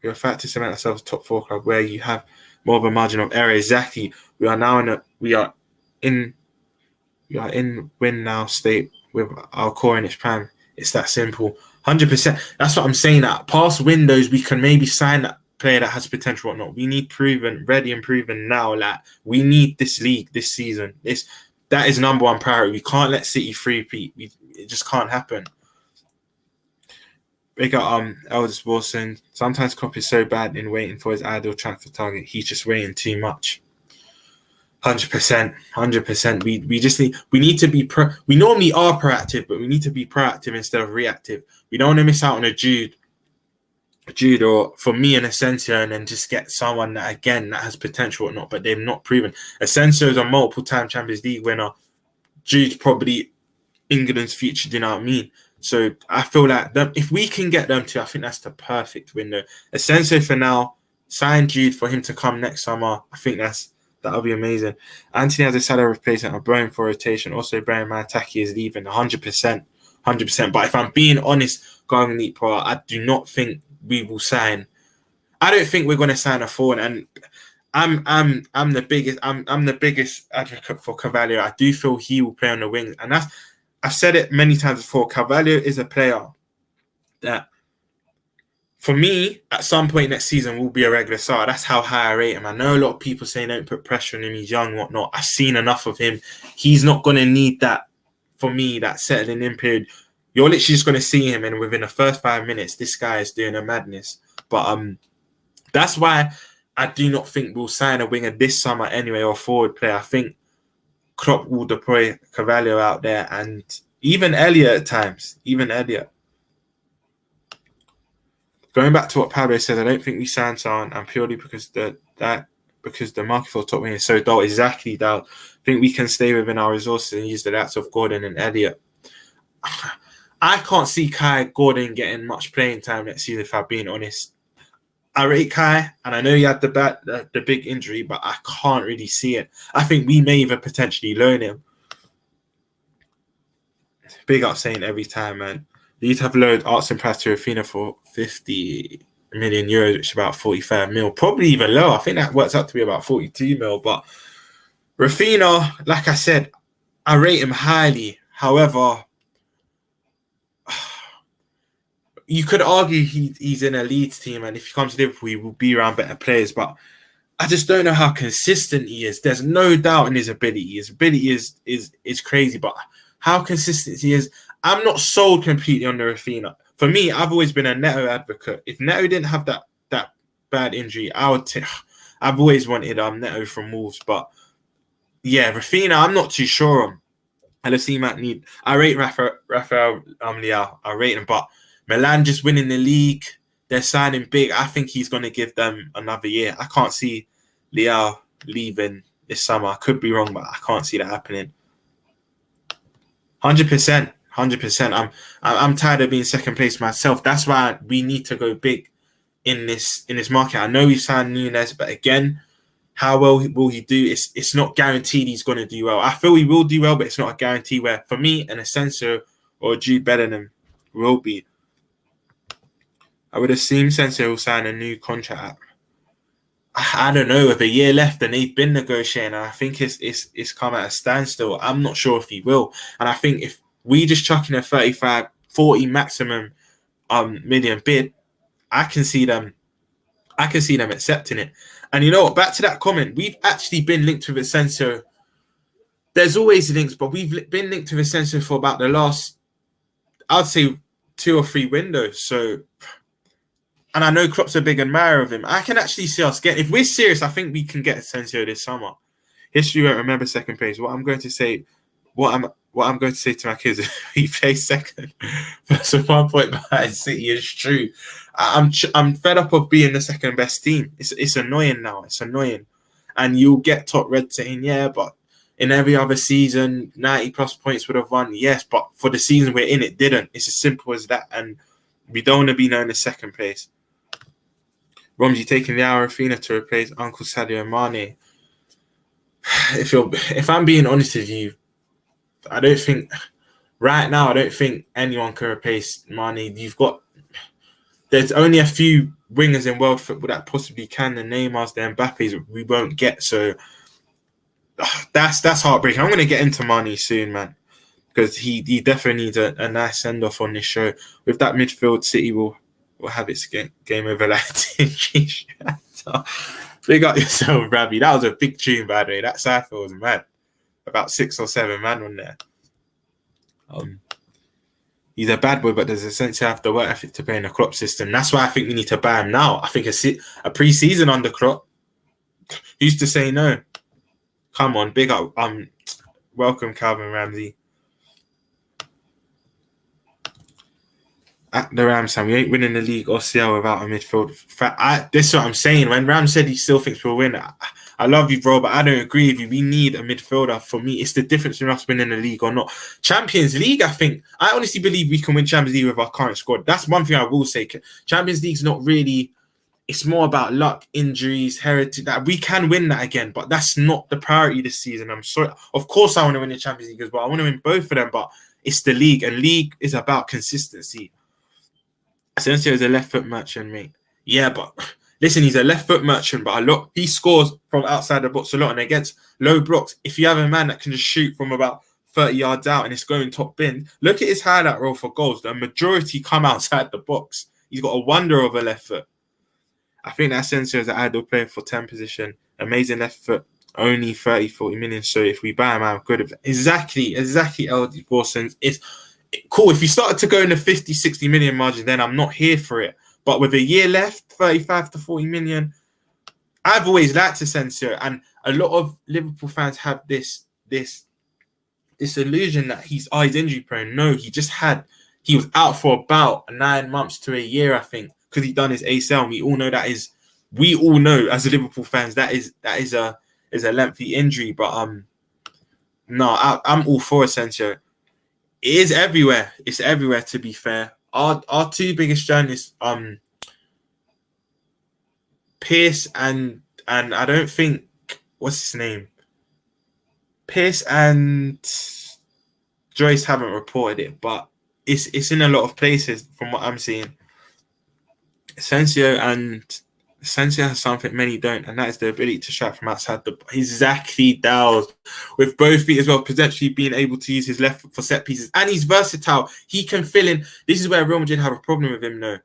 to cement ourselves top 4 club where you have more of a margin of error. Exactly. We are in win now state with our core in its prime. It's that simple. 100%. That's what I'm saying. That past windows, we can maybe sign that player that has potential or not. We need ready and proven now. Like we need this league this season. that is number one priority. We can't let City three-peat. It just can't happen. Big up Elders Wilson. Sometimes Klopp is so bad in waiting for his ideal transfer target. He's just waiting too much. 100%, 100%. We need to be we normally are proactive, but we need to be proactive instead of reactive. We don't want to miss out on a Jude, or for me an Asensio, and then just get someone that has potential or not, but they've not proven. Asensio is a multiple-time Champions League winner. Jude's probably England's future. Do you know what I mean? So I feel like if we can get them to, I think that's the perfect window. Asensio for now, sign Jude for him to come next summer. I think that'll be amazing. Anthony has a Salah replacement. I'm going for rotation. Also, bear in mind, Taki is leaving 100%. 100%. But if I'm being honest, going Elite Pro, I do not think we will sign. I don't think we're going to sign a forward. And I'm the biggest advocate for Carvalho. I do feel he will play on the wings, and I've said it many times before. Carvalho is a player that, for me, at some point next season, will be a regular star. That's how high I rate him. I know a lot of people say don't put pressure on him. He's young, whatnot. I've seen enough of him. He's not going to need that, for me, that settling in period. You're literally just going to see him, and within the first 5 minutes, this guy is doing a madness. But that's why I do not think we'll sign a winger this summer anyway, or forward player. I think Klopp will deploy Carvalho out there, and even Elliott at times. Even Elliott. Going back to what Pablo said, I don't think we signed someone, and purely because the market for top wing is so dull. Exactly, dull. I think we can stay within our resources and use the likes of Gordon and Elliott. I can't see Kai Gordon getting much playing time next season, if I'm being honest. I rate Kai, and I know he had the big injury, but I can't really see it. I think we may even potentially loan him. Big up saying every time, man. These have lowered arts and price to Rafinha for 50 million euros, which is about 45 mil. Probably even lower. I think that works out to be about 42 mil. But Rafinha, like I said, I rate him highly. However, you could argue he's in a Leeds team, and if he comes to Liverpool, he will be around better players. But I just don't know how consistent he is. There's no doubt in his ability. His ability is crazy, but how consistent he is, I'm not sold completely on the Rafinha. For me, I've always been a Neto advocate. If Neto didn't have that bad injury, I've always wanted Neto from Wolves. But yeah, Rafinha, I'm not too sure on. LFC might need. I rate Rafael Leao. I rate him, but Milan just winning the league. They're signing big. I think he's going to give them another year. I can't see Leao leaving this summer. I could be wrong, but I can't see that happening. 100%. 100%. I'm tired of being second place myself. That's why we need to go big in this market. I know we've signed Nunes, but again, how well will he do? It's not guaranteed he's going to do well. I feel he will do well, but it's not a guarantee. Where for me, an Asensio or Jude Bellingham will be. I would assume Asensio will sign a new contract. I don't know, with a year left and they've been negotiating, and I think it's come at a standstill. I'm not sure if he will. And I think if we just chuck in a 35, 40 maximum million bid, I can see them accepting it. And you know what? Back to that comment, we've actually been linked with Asensio. There's always links, but we've been linked with Asensio for about the last, I'd say, 2 or 3 windows. So, and I know Klopp's a big admirer of him. I can actually see us get. If we're serious, I think we can get Asensio this summer. History won't remember second place. What I'm going to say to my kids, he plays second. So 1 point behind City is true. I'm fed up of being the second best team. It's annoying now. It's annoying, and you'll get top red saying, yeah, but in every other season, 90 plus points would have won. Yes, but for the season we're in, it didn't. It's as simple as that, and we don't want to be known as second place. Ramsey taking the Rafinha to replace Uncle Sadio Mane. If I'm being honest with you, I don't think right now. I don't think anyone can replace Mane. There's only a few wingers in world football that possibly can. The Neymars, the Mbappes, we won't get. So that's heartbreaking. I'm going to get into Mane soon, man, because he definitely needs a nice send off on this show. With that midfield, City will have its game over like Big up yourself, Rabbi. That was a big tune, by the way. That cypher was mad. about 6 or 7 man on there. He's a bad boy, but there's essentially have the work ethic to play in the Klopp system. That's why I think we need to buy him now. I think a pre-season under Klopp. Who's to say no? Come on, big up. Welcome, Calvin Ramsey. At the Rams, we ain't winning the league or CL without a midfield. This is what I'm saying. When Ram said he still thinks we'll win, I love you, bro, but I don't agree with you. We need a midfielder. For me, it's the difference between us winning the league or not. Champions League, I honestly believe we can win Champions League with our current squad. That's one thing I will say. Champions League's not really... It's more about luck, injuries, heritage. That we can win that again, but that's not the priority this season. I'm sorry. Of course, I want to win the Champions League as well. I want to win both of them, but it's the league, and league is about consistency. Asensio is a left foot merchant, mate. Yeah, but listen, he's a left foot merchant, but he scores from outside the box a lot, and against low blocks, if you have a man that can just shoot from about 30 yards out and it's going top bin, look at his highlight role for goals. The majority come outside the box. He's got a wonder of a left foot. I think that Asensio is an ideal player for 10 position. Amazing left foot, only 30, 40 million. So if we buy him out, good. Exactly, LD Borsons. It's cool. If you started to go in the 50, 60 million margin, then I'm not here for it. But with a year left, 35 to 40 million, I've always liked Asensio. And a lot of Liverpool fans have this illusion that he's injury prone. No, he was out for about 9 months to a year, I think, because he done his ACL. And we all know as Liverpool fans that is a lengthy injury. But no, I'm all for Asensio. It is everywhere. It's everywhere, to be fair. Our two biggest journalists, Pierce and I don't think, what's his name? Pierce and Joyce haven't reported it, but it's in a lot of places from what I'm seeing. Asensio has something many don't, and that is the ability to strike from outside the box. Exactly, Dowd. With both feet as well, potentially being able to use his left foot for set pieces. And he's versatile. He can fill in. This is where Real Madrid have a problem with him, though.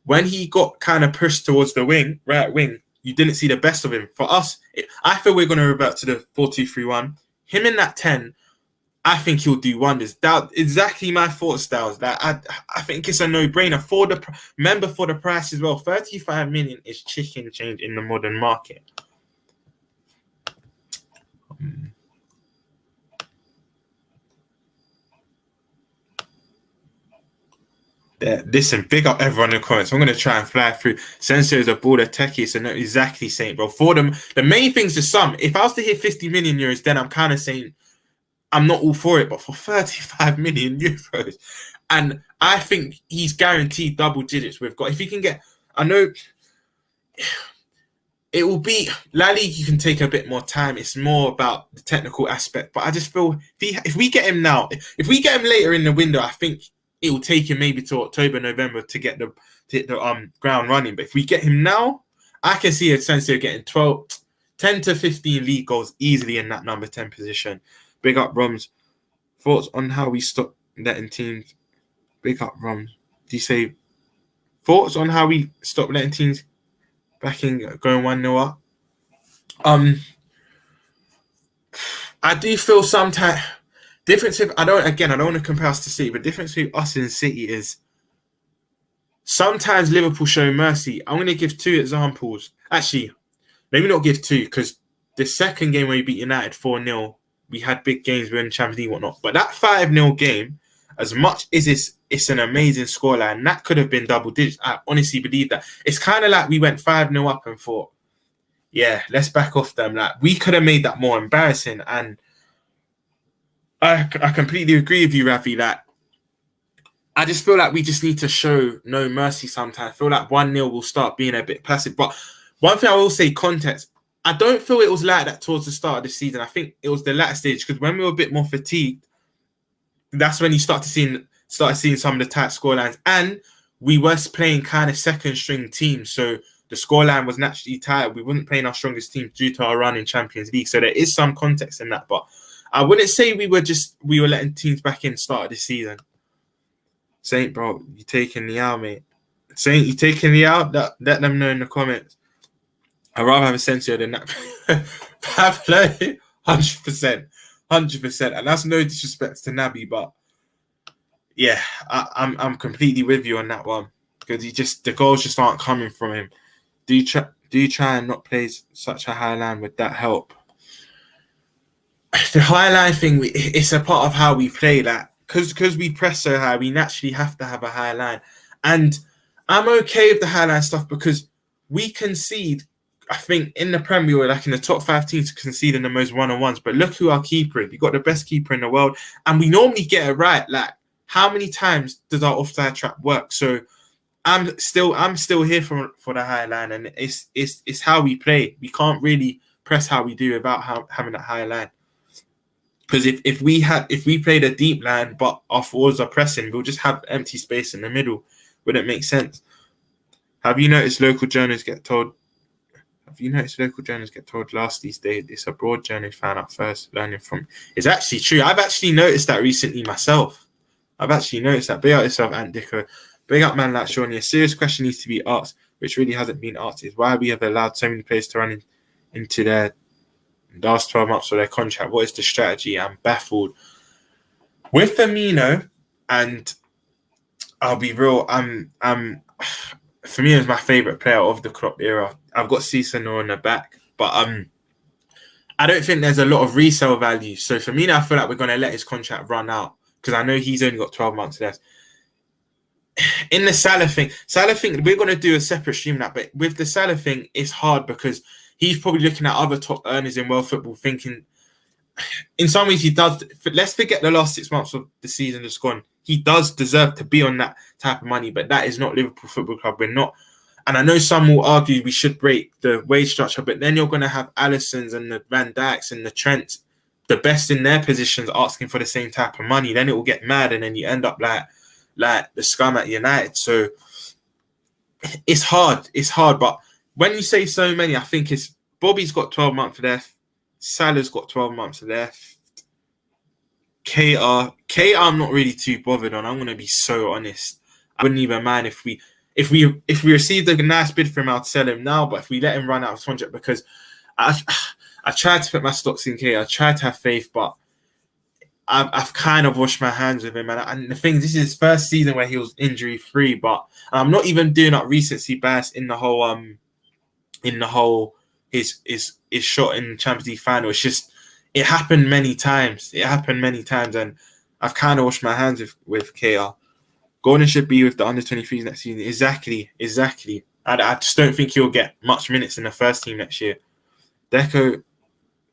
When he got kind of pushed towards the right wing, you didn't see the best of him. For us, I feel we're going to revert to the 4-2-3-1. Him in that 10, I think he'll do wonders. That exactly my thoughts, Styles. That I think it's a no-brainer for the price as well. 35 million is chicken change in the modern market. Listen, big up everyone in the comments. I'm going to try and fly through. Sensei is a baller techie, so not exactly saying, bro. For them, the main thing's the sum. If I was to hit 50 million euros, then I'm kind of saying I'm not all for it. But for 35 million euros, and I think he's guaranteed double digits. If he can get, I know it will be La Liga. You can take a bit more time. It's more about the technical aspect. But I just feel if we get him now, if we get him later in the window, I think it will take him maybe to October, November to hit the ground running. But if we get him now, I can see Asensio getting 10 to 15 league goals easily in that number 10 position. Big up, Roms. Thoughts on how we stop letting teams... Big up, Roms. Do you say... Thoughts on how we stop letting teams back in going 1-0 up? I do feel sometimes... Difference with I don't want to compare us to City, but difference with us and City is sometimes Liverpool show mercy. I'm going to give 2 examples. Actually, let me not give 2 because the second game where we beat United 4-0, we had big games, we were in Champions League and whatnot. But that 5-0 game, as much as it's an amazing scoreline, that could have been double digits. I honestly believe that. It's kind of like we went 5-0 up and thought, yeah, let's back off them. Like we could have made that more embarrassing. And I completely agree with you, Rafi, that I just feel like we just need to show no mercy sometimes. I feel like 1-0 will start being a bit passive. But one thing I will say, context, I don't feel it was like that towards the start of the season. I think it was the latter stage because when we were a bit more fatigued, that's when you started seeing some of the tight scorelines. And we were playing kind of second string teams. So the scoreline was naturally tight. We weren't playing our strongest team due to our run in Champions League. So there is some context in that. But I wouldn't say we were letting teams back in start of the season. Saint, bro, you taking the out, mate. Saint, you taking the out? Let them know in the comments. I'd rather have Asensio than that. Pablo, 100%. 100%. And that's no disrespect to Naby, but yeah, I'm completely with you on that one, because the goals just aren't coming from him. Do you try and not play such a high line? Would that help? The high line thing, it's a part of how we play that. Because we press so high, we naturally have to have a high line. And I'm okay with the high line stuff because we concede, I think, in the Premier, we're like in the top 5 teams conceding the most one-on-ones. But look who our keeper is. We've got the best keeper in the world. And we normally get it right. Like, how many times does our offside trap work? So I'm still here for the high line. And it's how we play. We can't really press how we do without having that high line. Because if we played a deep line but our forwards are pressing, we'll just have empty space in the middle. Wouldn't make sense. Have you noticed local journalists get told last these days it's abroad journalists found out first, learning from? It's actually true. I've actually noticed that recently myself. I've actually noticed that. Big up yourself, Ant Dicko. Big up man like Shawnee. A serious question needs to be asked, which really hasn't been asked, is why we have allowed so many players to run into their last 12 months of their contract. What is the strategy? I'm baffled. With Firmino, and I'll be real, Firmino is my favourite player of the Klopp era. I've got Cesaro on the back, but I don't think there's a lot of resale value. So Firmino, I feel like we're going to let his contract run out because I know he's only got 12 months left. In the Salah thing, we're going to do a separate stream that, but with the Salah thing, it's hard because he's probably looking at other top earners in world football thinking, in some ways he does, let's forget the last 6 months of the season just gone. He does deserve to be on that type of money, but that is not Liverpool Football Club. We're not. And I know some will argue we should break the wage structure, but then you're going to have Alissons and the Van Dijks and the Trents, the best in their positions, asking for the same type of money. Then it will get mad, and then you end up like the scum at United. So it's hard. It's hard. But when you say so many, I think it's Bobby's got 12 months left. Salah's got 12 months left. Keita, I'm not really too bothered on. I'm going to be so honest. I wouldn't even mind if we received a nice bid for him, I'd sell him now. But if we let him run out of contract, because I tried to put my stocks in Keita, I tried to have faith, but I've kind of washed my hands with him. And the thing, this is his first season where he was injury free. But I'm not even doing that recency bias in the whole his shot in Champions League final. It's just it happened many times. And I've kind of washed my hands with Keita. Gordon should be with the under-23s next season. Exactly. I just don't think he'll get much minutes in the first team next year. Deco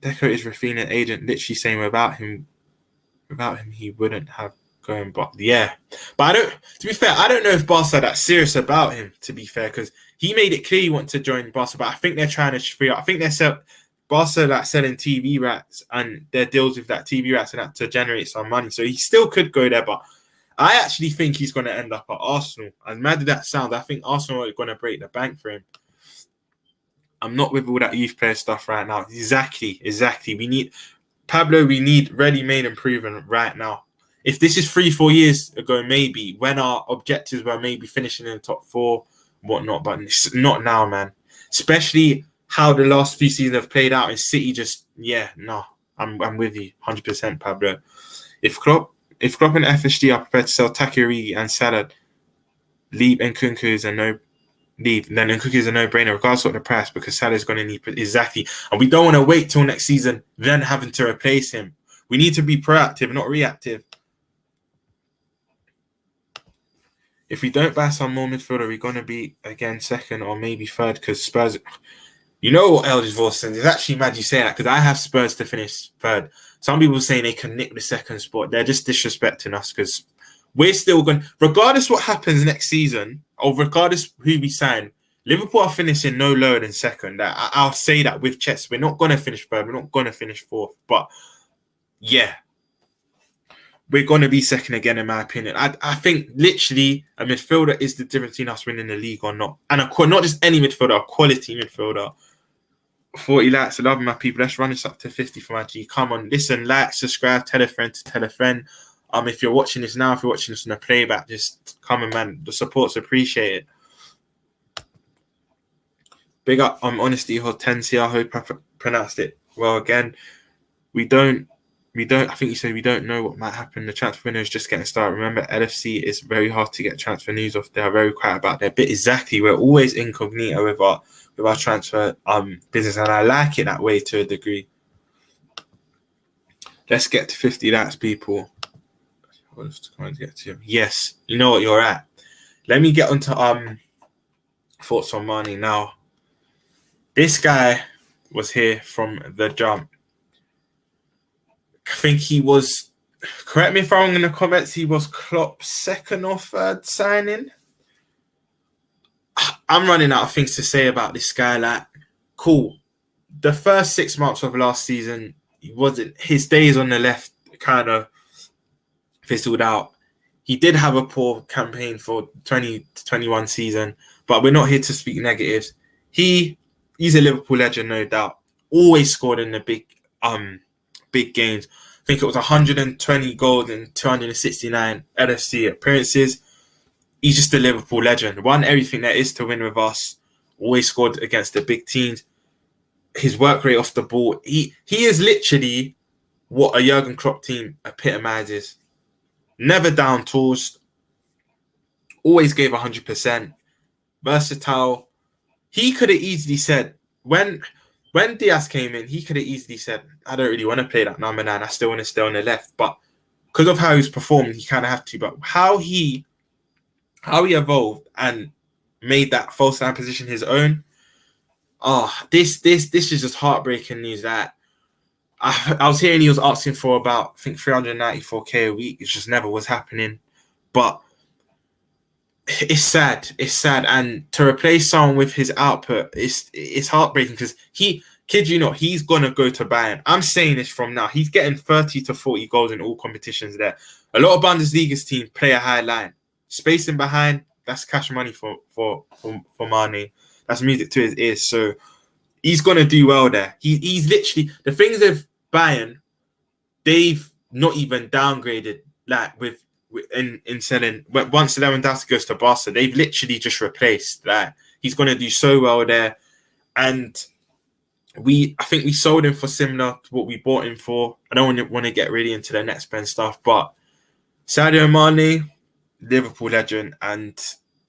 is Rafinha's agent, literally saying without him he wouldn't have going. But yeah, but to be fair, I don't know if Barca are that serious about him, to be fair, because he made it clear he wants to join Barca, but I think they're trying to free up. I think Barca like selling TV rights and their deals with that TV rights and that to generate some money. So he still could go there, but I actually think he's going to end up at Arsenal. As mad as that sounds, I think Arsenal are going to break the bank for him. I'm not with all that youth player stuff right now. Exactly. We need ready-made improvement right now. If this is 3-4 years ago, maybe, when our objectives were maybe finishing in the top 4, whatnot, but it's not now, man. Especially how the last few seasons have played out in City. I'm with you 100%, Pablo. If Klopp and FSG are prepared to sell Takiri and Salah, then Nkunku is a no-brainer regardless of the price, because Salah is going to need exactly, and we don't want to wait till next season then having to replace him. We need to be proactive, not reactive. If we don't buy some more midfielder, we're going to be again second or maybe third, because Spurs. You know what Eldridge Voss said? It's actually mad you say that, because I have Spurs to finish third. Some people saying they can nick the second spot. They're just disrespecting us, because we're still going, regardless what happens next season, or regardless who we sign, Liverpool are finishing no lower than second. I'll say that with chest. We're not going to finish third. We're not going to finish fourth. But yeah, we're going to be second again, in my opinion. I think literally a midfielder is the difference between us winning the league or not. And not just any midfielder, a quality midfielder. 40 likes. I love my people. Let's run this up to 50 for my G. Come on, listen, like, subscribe, tell a friend to tell a friend. If you're watching this now, if you're watching this on a playback, just come on, man. The support's appreciated. Big up Honesty Hortensia. I hope I pronounced it well again. We don't I think you said we don't know what might happen. The transfer window is just getting started. Remember, LFC is very hard to get transfer news off. They are very quiet about their bit. Exactly. We're always incognito with our transfer business, and I like it that way to a degree. Let's get to 50 likes, people. Yes, you know what you're at. Let me get onto thoughts on Mane now. This guy was here from the jump. I think he was, correct me if I'm wrong in the comments, he was Klopp's second or third signing. I'm running out of things to say about this guy. Like, cool. The first 6 months of last season, his days on the left kind of fizzled out. He did have a poor campaign for 2021 season, but we're not here to speak negatives. He's a Liverpool legend, no doubt. Always scored in the big games. I think it was 120 goals and 269 LFC appearances. He's just a Liverpool legend. Won everything there is to win with us. Always scored against the big teams. His work rate off the ball. He is literally what a Jurgen Klopp team epitomizes. Never down tools. Always gave 100%. Versatile. He could have easily said, when Diaz came in, he could have easily said, I don't really want to play that number 9. I still want to stay on the left. But because of how he's performing, he kind of had to. But how he evolved and made that false 9 position his own. This is just heartbreaking news. That I was hearing he was asking for about, I think, 394k a week. It just never was happening. But it's sad. It's sad. And to replace someone with his output, it's heartbreaking because kid you not, he's going to go to Bayern. I'm saying this from now. He's getting 30 to 40 goals in all competitions there. A lot of Bundesliga's teams play a high line. Spacing behind, that's cash money for Mane. That's music to his ears. So he's going to do well there. He's literally, the things with Bayern, they've not even downgraded, like in selling. Once Lewandowski goes to Barca, they've literally just replaced. Like, he's going to do so well there. And I think we sold him for similar to what we bought him for. I don't want to get really into the net spend stuff, but Sadio Mane, Liverpool legend, and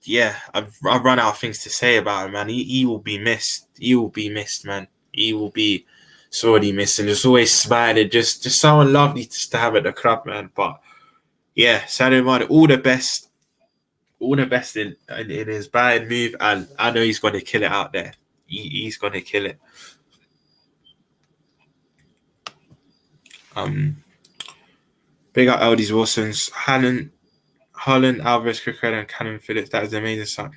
yeah, I've run out of things to say about him, man. He will be missed. He will be missed, man. He will be sorely missed, and just always smiling, just someone lovely to have at the club, man. But yeah, Sadio Mane, all the best in his Bayern move, and I know he's going to kill it out there. He's going to kill it. Big up Eldis Wilson's Holland, Alvarez, Cucurella, and Callum Phillips. That is amazing stuff.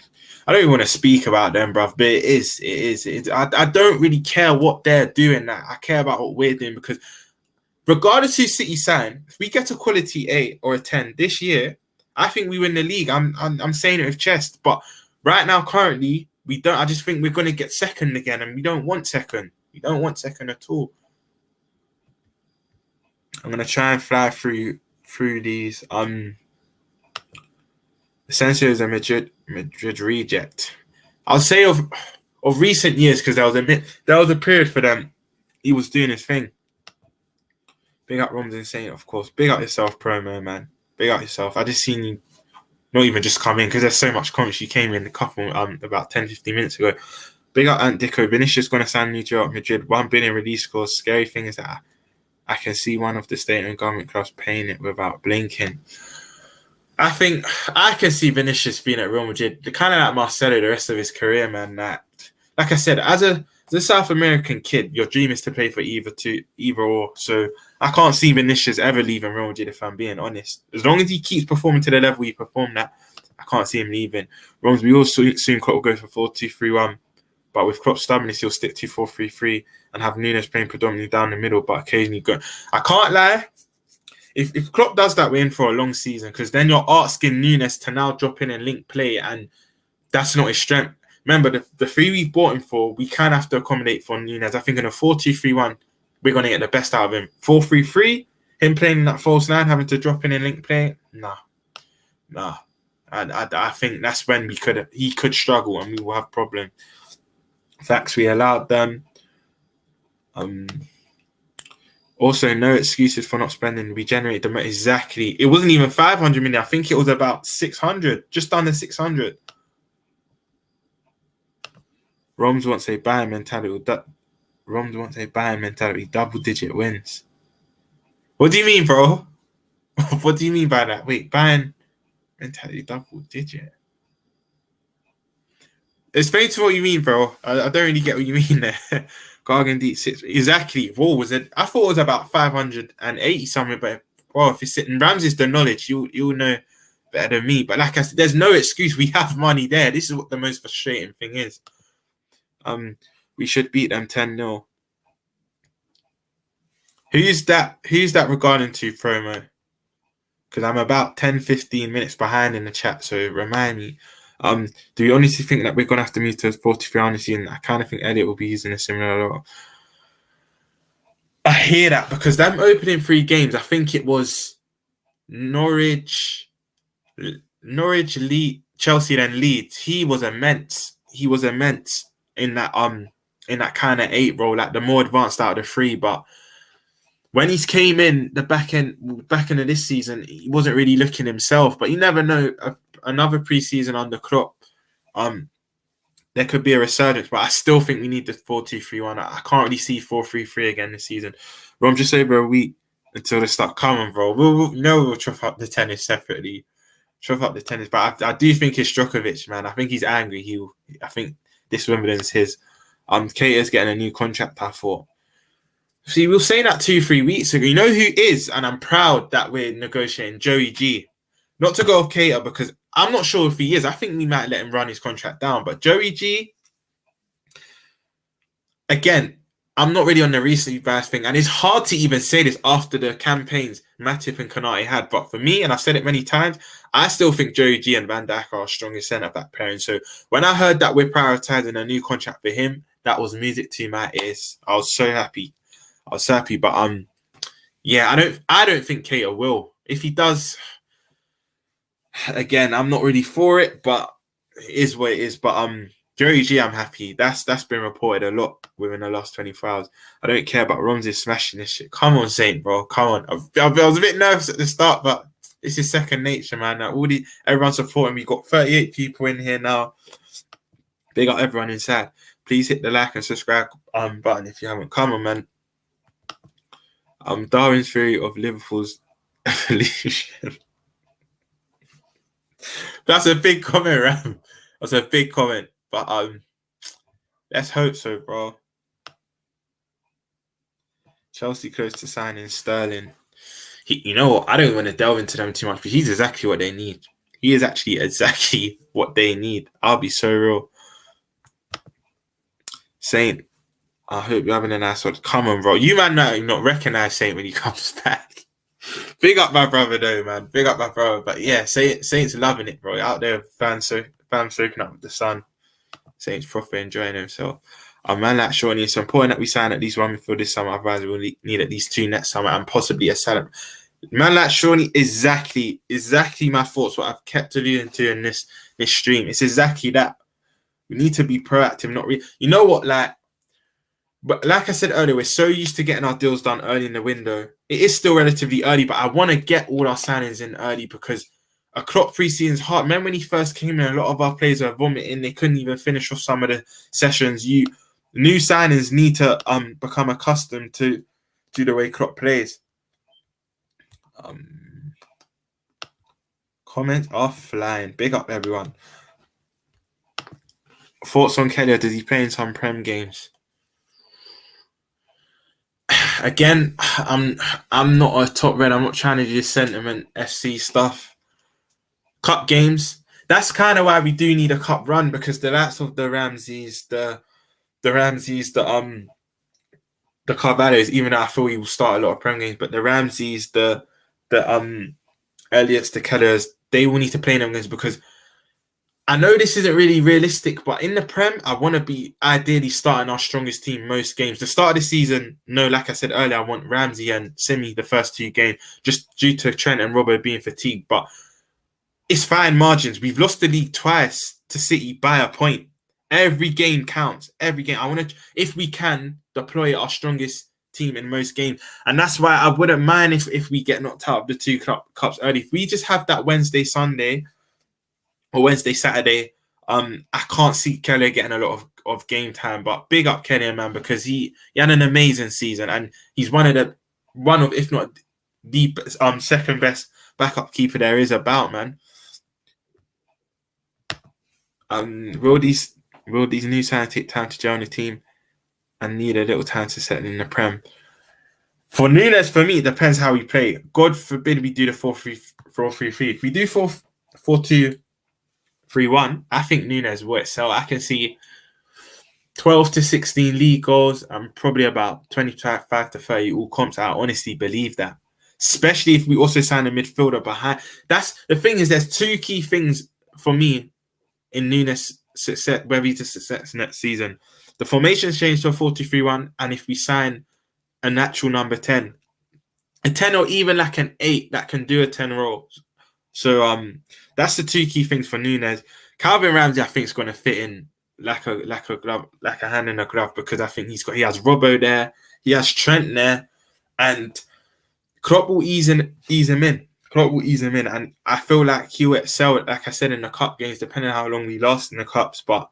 I don't even want to speak about them, bruv, but it is. I don't really care what they're doing. I care about what we're doing, because regardless who City sign, if we get a quality 8 or a 10 this year, I think we win the league. I'm saying it with chest. But right now, currently, we don't. I just think we're going to get second again, and we don't want second. We don't want second at all. I'm going to try and fly through these. Asensio is a Madrid reject. I'll say of recent years, because there was a period for them. He was doing his thing. Big up Romz Insane, of course. Big up yourself, promo, man. Big up yourself. I just seen you not even just come in, because there's so much comments. You came in a couple about 10-15 minutes ago. Big up Ant Dico. Vinicius going to sign a new deal at Madrid. 1 billion release clause. Scary thing is that I can see one of the state and government clubs paying it without blinking. I think I can see Vinicius being at Real Madrid, kind of like Marcelo the rest of his career, man. Like I said, as a South American kid, your dream is to play for either or. So I can't see Vinicius ever leaving Real Madrid, if I'm being honest. As long as he keeps performing to the level he performed at, I can't see him leaving. Rams, we will soon Klopp will go for 4-2-3-1. But with Klopp's stubbornness, he'll stick to 4-3-3 and have Nunes playing predominantly down the middle, but occasionally go. I can't lie. If Klopp does that, we're in for a long season, because then you're asking Nunes to now drop in and link play, and that's not his strength. Remember, the 3 we've bought him for, we kind of have to accommodate for Nunes. I think in a 4-2-3-1, we're going to get the best out of him. 4-3-3, him playing in that false 9, having to drop in and link play, nah. I think that's when he could struggle, and we will have problems. Facts, we allowed them. Also, no excuses for not spending. We generated the money exactly. It wasn't even 500 million. I think it was about 600, just under 600. Roms wants a buying mentality. Roms wants a buying mentality. Double-digit wins. What do you mean, bro? What do you mean by that? Wait, buying mentality double-digit. Explain to what you mean, bro. I don't really get what you mean there. Gargan Deep 6. Exactly. What was it? I thought it was about 580 something, but bro, if it's sitting Ramsey's the knowledge, you'll know better than me. But like I said, there's no excuse. We have money there. This is what the most frustrating thing is. We should beat them 10-0. Who's that regarding to, promo? Because I'm about 10-15 minutes behind in the chat, so remind me. Do you honestly think that we're gonna have to move to 43 honestly? And I kind of think Elliot will be using a similar lot. I hear that because them opening 3 games, I think it was Norwich, Leeds, Chelsea, then Leeds. He was immense in that kind of 8 role, like the more advanced out of the 3. But when he came in the back end of this season, he wasn't really looking himself. But you never know. Another preseason under Klopp, there could be a resurgence, but I still think we need the 4-2-3-1. I can't really see 4-3-3 again this season. Rom, just over a week until they start coming, bro. We'll chuff up the tennis separately. Chuff up the tennis, but I do think it's Djokovic, man. I think he's angry. I think this Wimbledon's his. Keita's getting a new contract, I thought. See, we were saying that 2-3 weeks ago. You know who is, and I'm proud that we're negotiating Joey G. Not to go off Keita because I'm not sure if he is. I think we might let him run his contract down. But Joey G, again, I'm not really on the recently biased thing. And it's hard to even say this after the campaigns Matip and Konate had. But for me, and I've said it many times, I still think Joey G and Van Dijk are our strongest centre-back pairing. So when I heard that we're prioritising a new contract for him, that was music to my ears. I was so happy. But yeah, I don't think Keita will. If he does, again, I'm not really for it, but it is what it is. But Joey G, I'm happy. That's been reported a lot within the last 24 hours. I don't care about Ramsey smashing this shit. Come on, Saint, bro. Come on. I was a bit nervous at the start, but it's his second nature, man. Everyone's supporting me. Got 38 people in here now. They got everyone inside. Please hit the like and subscribe button if you haven't. Come on, man. Darwin's theory of Liverpool's evolution. That's a big comment, Ram. That's a big comment. But let's hope so, bro. Chelsea close to signing Sterling. You know what? I don't want to delve into them too much, but he's exactly what they need. He is actually exactly what they need. I'll be so real. Saint, I hope you're having a nice one. Come on, bro. You might not recognize Saint when he comes back. Big up my brother, though, man. Big up my brother. But yeah, Saint's loving it, bro. Out there, fans soaking up with the sun. Saint's proper enjoying himself. Man like Shawnee, it's important that we sign at least one midfield this summer. Otherwise, we'll need at least 2 next summer and possibly a salary. Man like Shawnee, exactly my thoughts. What I've kept alluding to in this stream. It's exactly that. We need to be proactive, not really. You know what, But like I said earlier, we're so used to getting our deals done early in the window. It is still relatively early, but I want to get all our signings in early because a Klopp preseason's hard. Remember when he first came in, a lot of our players were vomiting. They couldn't even finish off some of the sessions. New signings need to become accustomed to the way Klopp plays. Comments are flying. Big up, everyone. Thoughts on Kelly? Does he play in some Prem games? Again, I'm not a top red. I'm not trying to do sentiment FC stuff. Cup games. That's kind of why we do need a cup run because the likes of the Ramseys, the Carvalhos, even though I feel he will start a lot of Prem games, but the Ramseys, the Elliots, the Kellers, they will need to play in them games because I know this isn't really realistic, but in the Prem, I want to be ideally starting our strongest team most games. The start of the season, like I said earlier, I want Ramsey and Simi the first 2 games, just due to Trent and Robert being fatigued. But it's fine margins. We've lost the league twice to City by a point. Every game counts. Every game. I want to, if we can, deploy our strongest team in most games. And that's why I wouldn't mind if we get knocked out of the two cups early. If we just have that Wednesday, Sunday, or Wednesday, Saturday, I can't see Kelly getting a lot of game time. But big up Kelly, man, because he had an amazing season, and he's one of, if not the second best backup keeper there is about, man. Will these new signings take time to gel on the team and need a little time to settle in the Prem? For Nunes, for me, it depends how we play. God forbid we do the 4-3-3. If we do 4-2-3-1, I think Nunes will excel. I can see 12 to 16 league goals and probably about 25 to 30 all comps. I honestly believe that. Especially if we also sign a midfielder behind. That's the thing, is there's two key things for me in Nunes' success, whether he's a success next season. The formation's changed to a 4-2-3-1, and if we sign a natural number 10, a 10 or even like an 8 that can do a 10 role. So that's the two key things for Nunes. Calvin Ramsey, I think, is going to fit in like a glove, like a hand in a glove, because I think he has Robbo there, he has Trent there, and Klopp will ease him in. And I feel like he will excel, like I said, in the cup games, depending on how long we last in the cups. But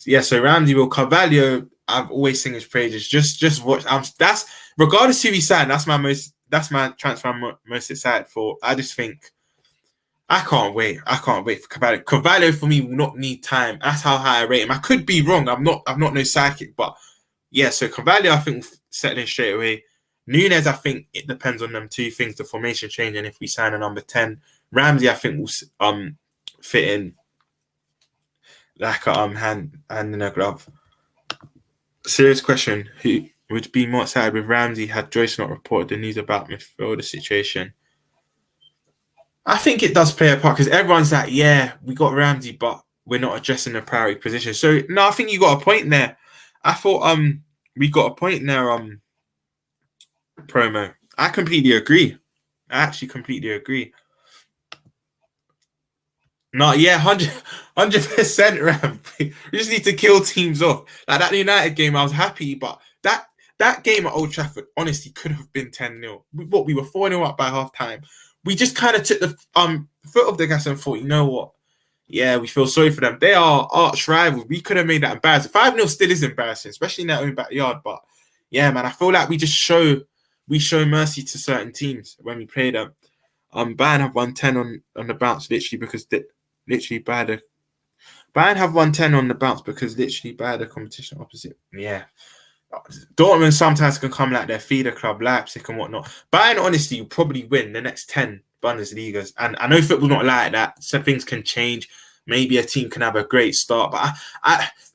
yeah, so Ramsey will. Carvalho, I've always sing his praises. Just watch. That's regardless who we sign. That's my transfer I'm most excited for. I just think I can't wait for Carvalho. Carvalho for me will not need time. That's how high I rate him. I could be wrong. I'm not no psychic, but yeah. So Carvalho, I think, will settle in straight away. Nunes, I think it depends on them two things: the formation change, and if we sign a number 10. Ramsey, I think, will fit in like a hand in a glove. Serious question: who would be more excited with Ramsey had Joyce not reported the news about midfielder situation? I think it does play a part, because everyone's like, yeah, we got Ramsey, but we're not addressing the priority position. So no, I think you got a point there. I thought we got a point there. Promo. I completely agree. I actually completely agree. No, yeah, 100% Ram. We just need to kill teams off. Like that United game, I was happy, but that game at Old Trafford, honestly, could have been 10-0. We were 4-0 up by half time. We just kind of took the foot off the gas and thought, you know what? Yeah, we feel sorry for them. They are arch rivals. We could have made that embarrassing. 5-0 still is embarrassing, especially in their own backyard. But yeah, man, I feel like we show mercy to certain teams when we play them. Bayern have 110 on the bounce, literally because Bayern have 110 on the bounce because literally by the competition opposite. Yeah. Dortmund sometimes can come like their feeder club, Leipzig and whatnot. Bayern, honestly, will probably win the next 10 Bundesligas. And I know football's not like that. Some things can change. Maybe a team can have a great start. But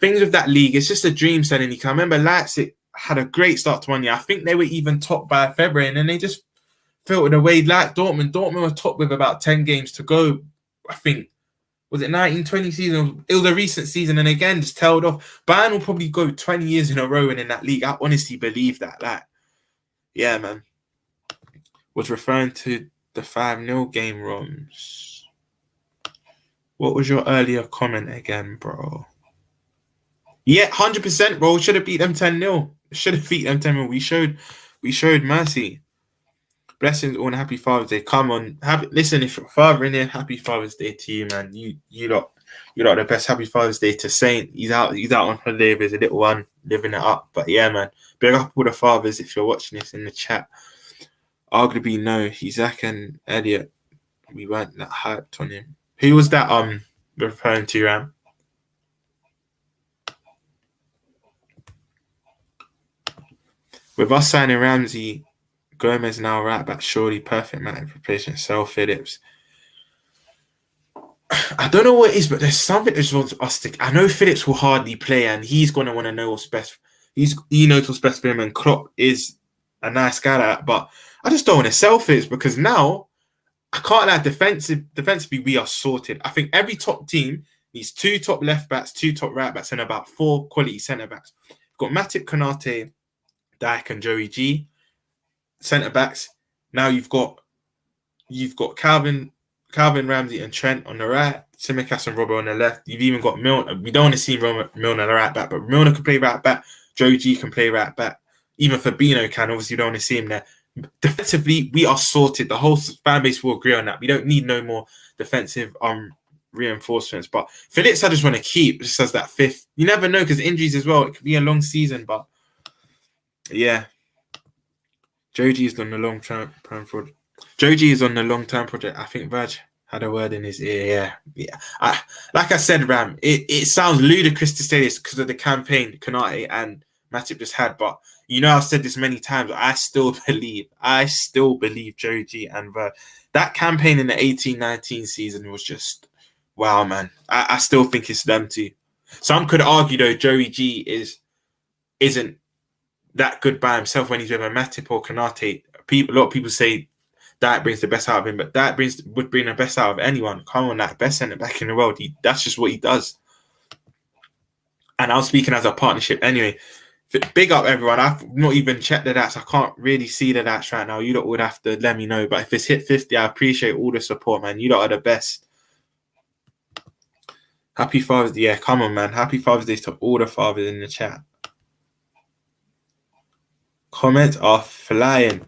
things with that league, it's just a dream suddenly. I remember Leipzig had a great start to one year. I think they were even top by February, and then they just filtered away like Dortmund. Dortmund were top with about 10 games to go. I think, was it 1920 season? It was a recent season, and again, just tailed off. Bayern will probably go 20 years in a row in that league. I honestly believe that. Like, yeah, man. Was referring to the 5-0 game, Roms. What was your earlier comment again, bro? Yeah, 100%, bro. Should have beat them 10-0. Should have beat them 10-0. We showed mercy. Blessings on Happy Father's Day. Come on. Listen, if your father in here, Happy Father's Day to you, man. You lot the best. Happy Father's Day to Saint. He's out on holiday with his little one, living it up. But yeah, man. Big up all the fathers if you're watching this in the chat. Arguably, no. Isaac and Elliot, we weren't that hyped on him. Who was that referring to, Ram? With us signing Ramsey, Gomez now right back, surely perfect man replacement Sel Phillips. I don't know what it is, but there's something that just wants us to. I know Phillips will hardly play, and he's going to want to know what's best. He knows what's best for him, and Klopp is a nice guy at that. But I just don't want to sell Phillips because now I can't lie. Defensively, we are sorted. I think every top team needs 2 top left backs, 2 top right backs, and about 4 quality centre backs. We've got Matip, Konate, Dijk, and Joey G. Centre backs. Now you've got Calvin, Ramsey, and Trent on the right. Tsimikas and Robbo on the left. You've even got Milner. We don't want to see Milner on the right back, but Milner can play right back. Joey G can play right back. even Fabinho can. Obviously, you don't want to see him there. Defensively, we are sorted. The whole fan base will agree on that. We don't need no more defensive reinforcements. But Phillips, I just want to keep just as that fifth. You never know because injuries as well. It could be a long season, but yeah. Joji is on the long-term project. Joji is on the long-term project. I think Vaj had a word in his ear. Yeah. Like I said, Ram, it sounds ludicrous to say this because of the campaign Konate and Matip just had, but you know I've said this many times. I still believe Joji and Vaj. That campaign in the 18-19 season was just wow, man. I still think it's them too. Some could argue though Joey G isn't that good by himself when he's with a Matip or Konate. A lot of people say that brings the best out of him, but that would bring the best out of anyone. Come on, that best centre back in the world. That's just what he does. And I'm speaking as a partnership anyway. Big up everyone. I've not even checked the stats. I can't really see the stats right now. You lot would have to let me know. But if it's hit 50, I appreciate all the support, man. You lot are the best. Happy Father's Day. Yeah, come on, man. Happy Father's Day to all the fathers in the chat. Comments are flying.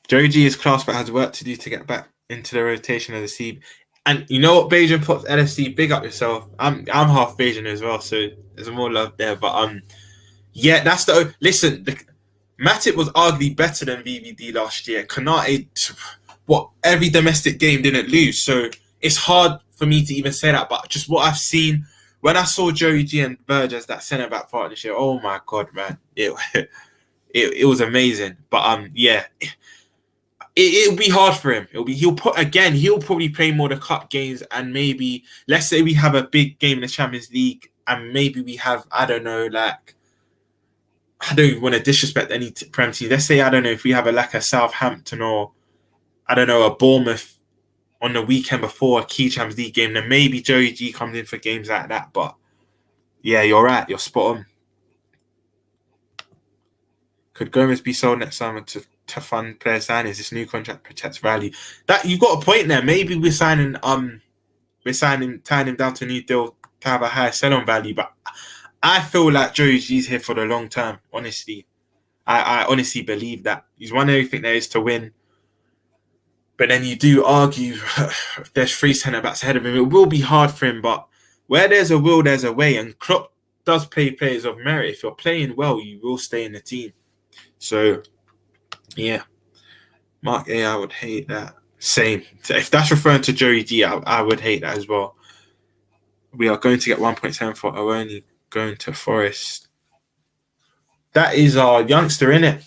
Joji is class but has work to do to get back into the rotation of the C. And you know what, Beijing Pops LFC, big up yourself. I'm half Beijing as well, so there's more love there. But yeah, that's the listen. Matip was arguably better than VVD last year. Konate, every domestic game didn't lose, so it's hard for me to even say that. But just what I've seen when I saw Joey G and Burge as that centre back partnership, oh my god, man, it was amazing. But yeah. It'll be hard for him. He'll probably play more the cup games, and maybe let's say we have a big game in the Champions League, and maybe we have I don't even want to disrespect any Prem team. Let's say if we have a Southampton or a Bournemouth on the weekend before a key Champions League game, then maybe Joey G comes in for games like that. But yeah, you're right. You're spot on. Could Gomez be sold next summer to fund player signings? This new contract protects value. That you've got a point there. Maybe we're tying him down to a new deal to have a higher sell-on value. But I feel like Joey G's here for the long term. Honestly, I honestly believe that he's won everything there is to win. But then you do argue there's 3 centre backs ahead of him. It will be hard for him, but where there's a will, there's a way. And Klopp does play players of merit. If you're playing well, you will stay in the team. So, yeah, Mark A, I would hate that. Same. So if that's referring to Joey G, I would hate that as well. We are going to get 1.7 for Owoni going to Forest. That is our youngster, innit?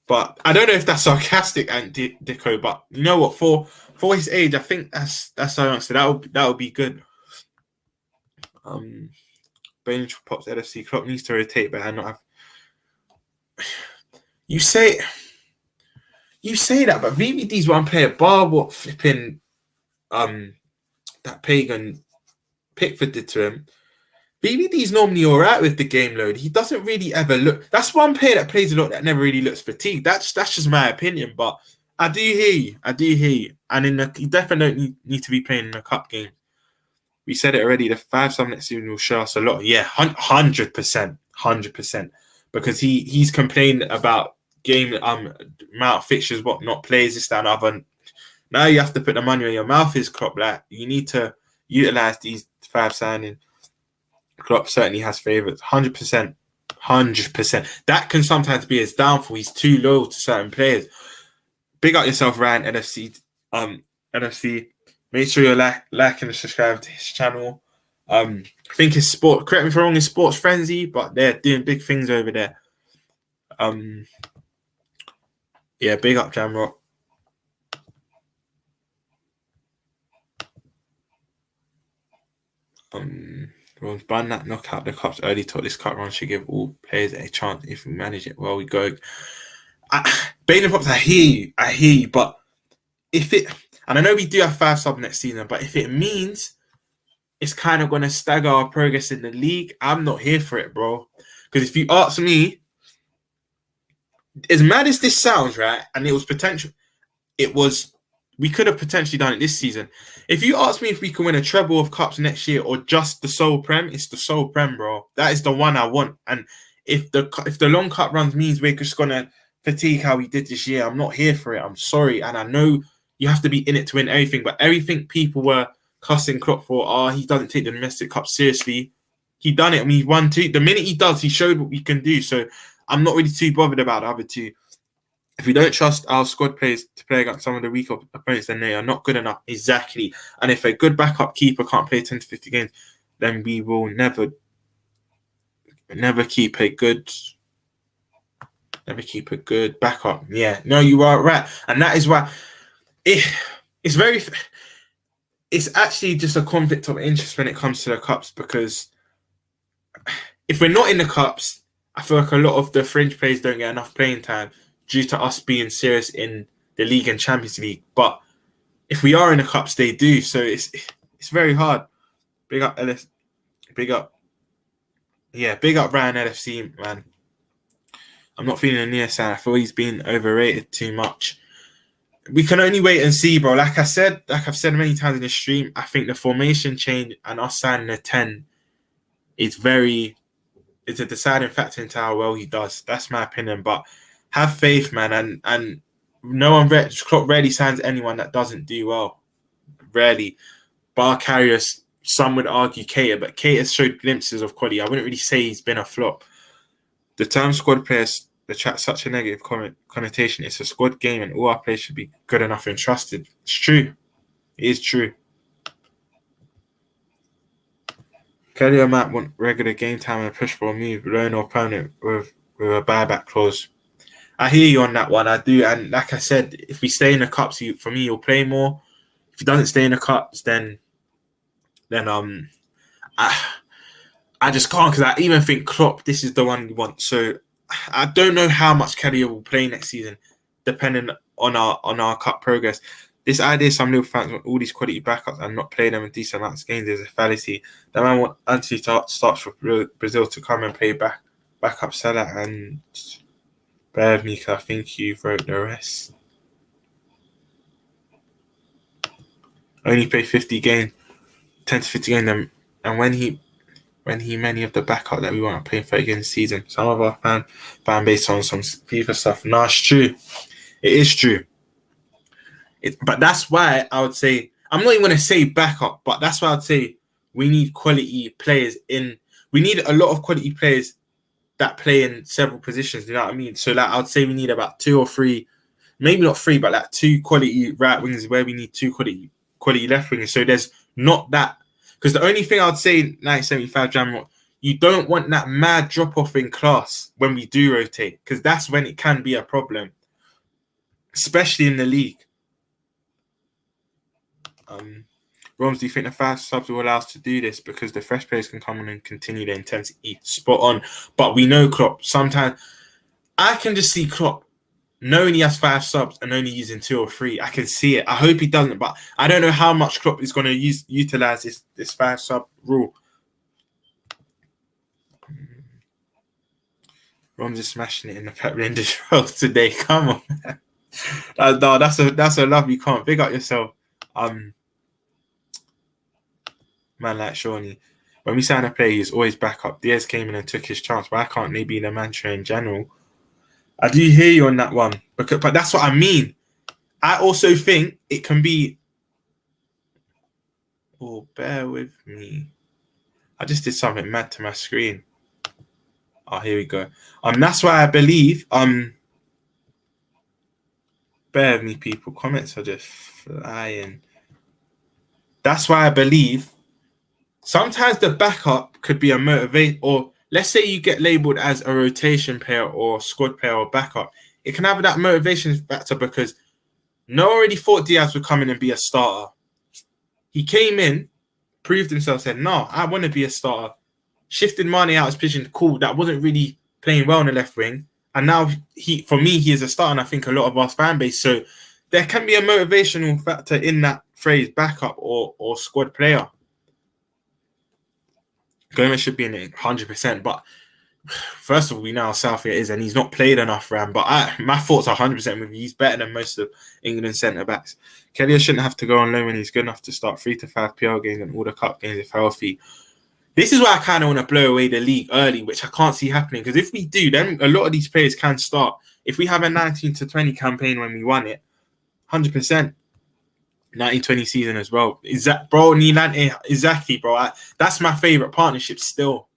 But I don't know if that's sarcastic, and Dicko. But you know what? For his age, I think that's our youngster. That would be good. Bench Pops LFC. Klopp needs to rotate, but not have. You say that, but VVD's one player. Bar what flipping that pagan Pickford did to him. VVD's normally all right with the game load. He doesn't really ever look. That's one player that plays a lot that never really looks fatigued. That's just my opinion. But I do hear you. And you definitely don't need to be playing in a cup game. We said it already. The 5-sub next season will show us a lot. Yeah, 100%. Because he's complained about game amount of fixtures, whatnot, plays, this, that, and other. Now you have to put the money where your mouth is, Klopp. Like, you need to utilise these 5 signings. Klopp certainly has favourites. 100%. That can sometimes be his downfall. He's too low to certain players. Big up yourself, Ryan, NFC. NFC. Make sure you're liking and subscribing to his channel. I think it's sport. Correct me if I'm wrong. It's Sports Frenzy, but they're doing big things over there. Yeah, big up, Jamrock. Ban that knockout the cups early. Thought this cut run should give all players a chance if we manage it well. We go. Bane and Pops, I hear you, but if it, and I know we do have 5-sub next season, but if it means it's kind of going to stagger our progress in the league, I'm not here for it, bro. Because if you ask me, as mad as this sounds, right, and it was potential, we could have potentially done it this season. If you ask me if we can win a treble of cups next year or just the sole Prem, it's the sole Prem, bro. That is the one I want. And if the long cup runs means we're just gonna fatigue how we did this year, I'm not here for it. I'm sorry, and I know you have to be in it to win everything, but everything people were cussing Klopp for, he doesn't take the domestic cup seriously. He done it. I mean, he won two. The minute he does, he showed what we can do. So I'm not really too bothered about the other two. If we don't trust our squad players to play against some of the weaker opponents, then they are not good enough. Exactly. And if a good backup keeper can't play 10 to 50 games, then we will never keep a good backup. Yeah, no, you are right. And that is why it's actually just a conflict of interest when it comes to the cups, because if we're not in the cups, I feel like a lot of the fringe players don't get enough playing time due to us being serious in the league and Champions League. But if we are in the cups, they do. So it's very hard. Big up LS. Big up Ryan LFC, man. I'm not feeling a near side. I feel he's been overrated too much. We can only wait and see, bro. Like I've said many times in the stream, I think the formation change and us signing a 10 is a deciding factor into how well he does. That's my opinion. But have faith, man, and no one Klopp rarely signs anyone that doesn't do well. Rarely. Bar carriers, some would argue Keita, but Keita showed glimpses of quality. I wouldn't really say he's been a flop. The term squad players attract such a negative connotation. It's a squad game and all our players should be good enough and trusted. It's true. It is true. Kelly might want regular game time and a push for a move, loan or permanent with a buyback clause. I hear you on that one. I do. And like I said, if we stay in the cups, for me, he'll play more. If he doesn't stay in the cups, then I just can't, because I even think Klopp, this is the one we want. So I don't know how much Kelly will play next season, depending on our cup progress. This idea some little fans want all these quality backups and not play them in decent amounts of games is a fallacy. The man want Anthony starts for Brazil to come and play backup Salah, and bear with me because I think you wrote the rest. Only play 50 games, 10 to 50 games, and when he many of the backup that we want to play 30 games a season. Some of our fan based on some FIFA stuff. No, it's true. It is true. But that's why I would say, I'm not even going to say backup, but that's why I'd say we need quality players we need a lot of quality players that play in several positions, you know what I mean? So like, I'd say we need about 2 or 3, maybe not 3, but like 2 quality right wings where we need 2 quality left wingers. So there's not that, because the only thing I'd say 1975 Jam, you don't want that mad drop off in class when we do rotate, because that's when it can be a problem, especially in the league. Roms, do you think the 5 subs will allow us to do this because the fresh players can come in and continue their intensity? Spot on. But we know Klopp, sometimes I can just see Klopp knowing he has 5 subs and only using 2 or 3. I can see it. I hope he doesn't, but I don't know how much Klopp is going to utilize this 5 sub rule. Roms is smashing it in the Pep Rangers role today. Come on, man. No, that's a lovely comment. Big up yourself. Man like Shawnee, when we sign a player, he's always back up. Diaz came in and took his chance. Why can't they be the mantra in general? I do hear you on that one, but that's what I mean. I also think it can be. Oh, bear with me. I just did something mad to my screen. Oh, here we go. That's why I believe. Bear with me, people. Comments are just flying. That's why I believe. Sometimes the backup could be a motivate, or let's say you get labelled as a rotation player or squad player or backup. It can have that motivation factor because no one already thought Diaz would come in and be a starter. He came in, proved himself, said, no, I want to be a starter. Shifted Mane out his position, cool, that wasn't really playing well on the left wing. And now, for me, he is a starter, and I think a lot of our fan base. So there can be a motivational factor in that phrase, backup or squad player. Gomez should be in it 100%, but first of all, we know how Southgate is, and he's not played enough, Ram. But my thoughts are 100% with you. He's better than most of England's centre-backs. Kelly shouldn't have to go on loan when he's good enough to start 3 to 5 PL games and all the cup games if healthy. This is why I kind of want to blow away the league early, which I can't see happening. Because if we do, then a lot of these players can start. If we have a 19-20 campaign when we won it, 100%. 19-20 season as well. Is that, bro? Exactly, bro. That's my favorite partnership still.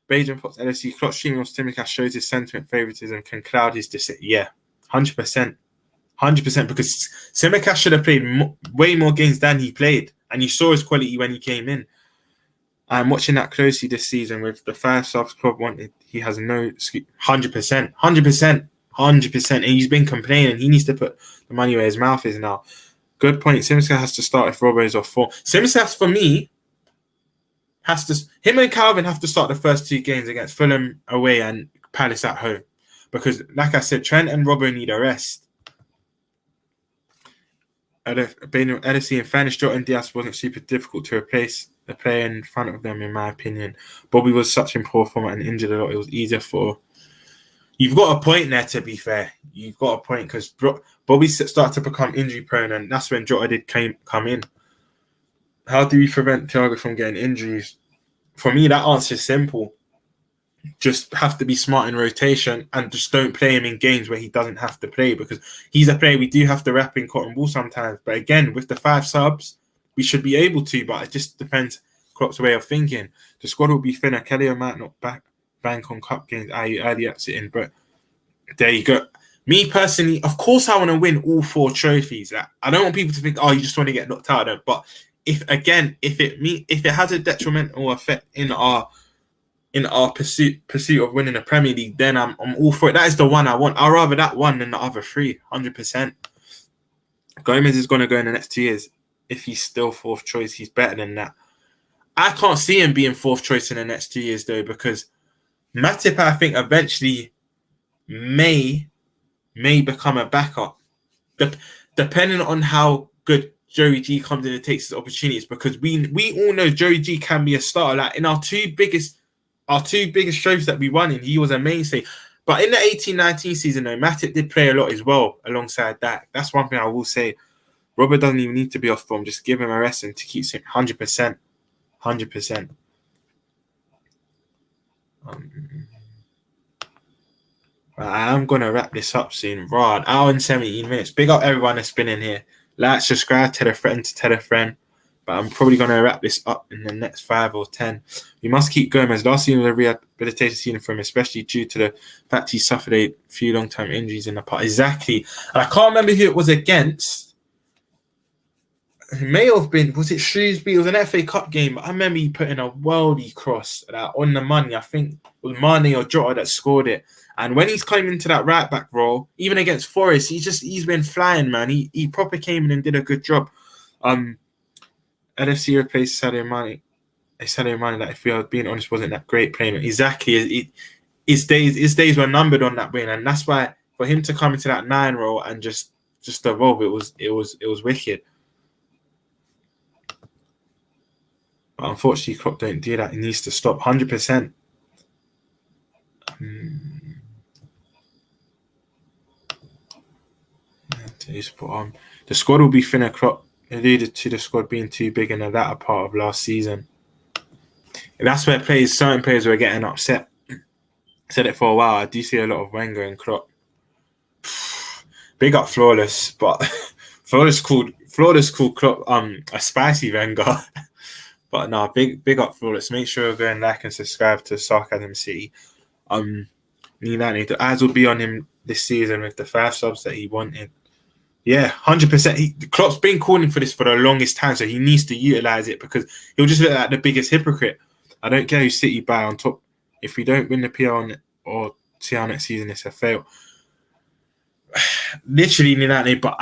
Bellingham puts LFC clock streaming on Simicast shows his sentiment favoritism can cloud his decision. Yeah, 100%. 100%, because Simicast should have played way more games than he played. And you saw his quality when he came in. I'm watching that closely this season with the 5 subs club wanted. He has no 100%. And he's been complaining. He needs to put the money where his mouth is now. Good point. Simicast has to start if Robbo is off form. Simicast, for me, him and Calvin have to start the first 2 games against Fulham away and Palace at home. Because, like I said, Trent and Robbo need a rest. LFC, in fairness, Jota and Diaz wasn't super difficult to replace the player in front of them, in my opinion. Bobby was such in poor form and injured a lot. It was easier for... You've got a point there, to be fair. You've got a point, because Bobby started to become injury prone, and that's when Jota did come in. How do we prevent Thiago from getting injuries? For me, that answer is simple. Just have to be smart in rotation and just don't play him in games where he doesn't have to play, because he's a player we do have to wrap in cotton ball sometimes. But again, with the 5 subs, we should be able to, but it just depends Klopp's way of thinking. The squad will be thinner. Kelly might not bank on cup games, i.e. early exiting, but there you go. Me personally, of course I want to win all 4 trophies. I don't want people to think, oh, you just want to get knocked out of it. But if it has a detrimental effect in our pursuit of winning the Premier League, then I'm all for it. That is the one I want. I'd rather that one than the other 3, 100%. Gomez is going to go in the next 2 years. If he's still 4th choice, he's better than that. I can't see him being 4th choice in the next 2 years, though, because Matip, I think, eventually may become a backup, depending on how good Joey G comes in and takes his opportunities, because we all know Joey G can be a starter. Like in our two biggest trophies that we won in, he was a mainstay. But in the 18-19 season, though, Matip did play a lot as well alongside that. That's one thing I will say. Robert doesn't even need to be off form. Just give him a rest and to keep him 100%. 100%. I'm going to wrap this up soon. Right, hour and 17 minutes. Big up everyone that's been in here. Like, subscribe, tell a friend. But I'm probably going to wrap this up in the next 5 or 10. We must keep going, as last season was a rehabilitation season for him, especially due to the fact he suffered a few long-term injuries in the past. Exactly. And I can't remember who it was against. It may have been, was it Shrewsbury? It was an FA Cup game, but I remember he put in a worldie cross on the money. I think it was Mane or Jota that scored it. And when he's coming into that right back role, even against Forest, he's been flying, man. He proper came in and did a good job. LFC replaced Sadio Mane. Sadio Mane, that, if we are being honest, wasn't that great playing. Exactly. His days were numbered on that wing, and that's why for him to come into that 9 role and just evolve, it was wicked. But unfortunately, Klopp don't do that. He needs to stop 100%. The squad will be thinner. Klopp alluded to the squad being too big in the latter part of last season. And that's where certain players were getting upset. I said it for a while. I do see a lot of Wenger and Klopp. Big up Flawless, but Flawless called Klopp a spicy Wenger. But no, big up Flawless. Make sure you go and like and subscribe to Sarcasm City. The eyes will be on him this season with the 5 subs that he wanted. Yeah, 100%. Klopp's been calling for this for the longest time, so he needs to utilize it, because he'll just look like the biggest hypocrite. I don't care who City buy on top. If we don't win the PL or CL next season, it's a fail. Literally, but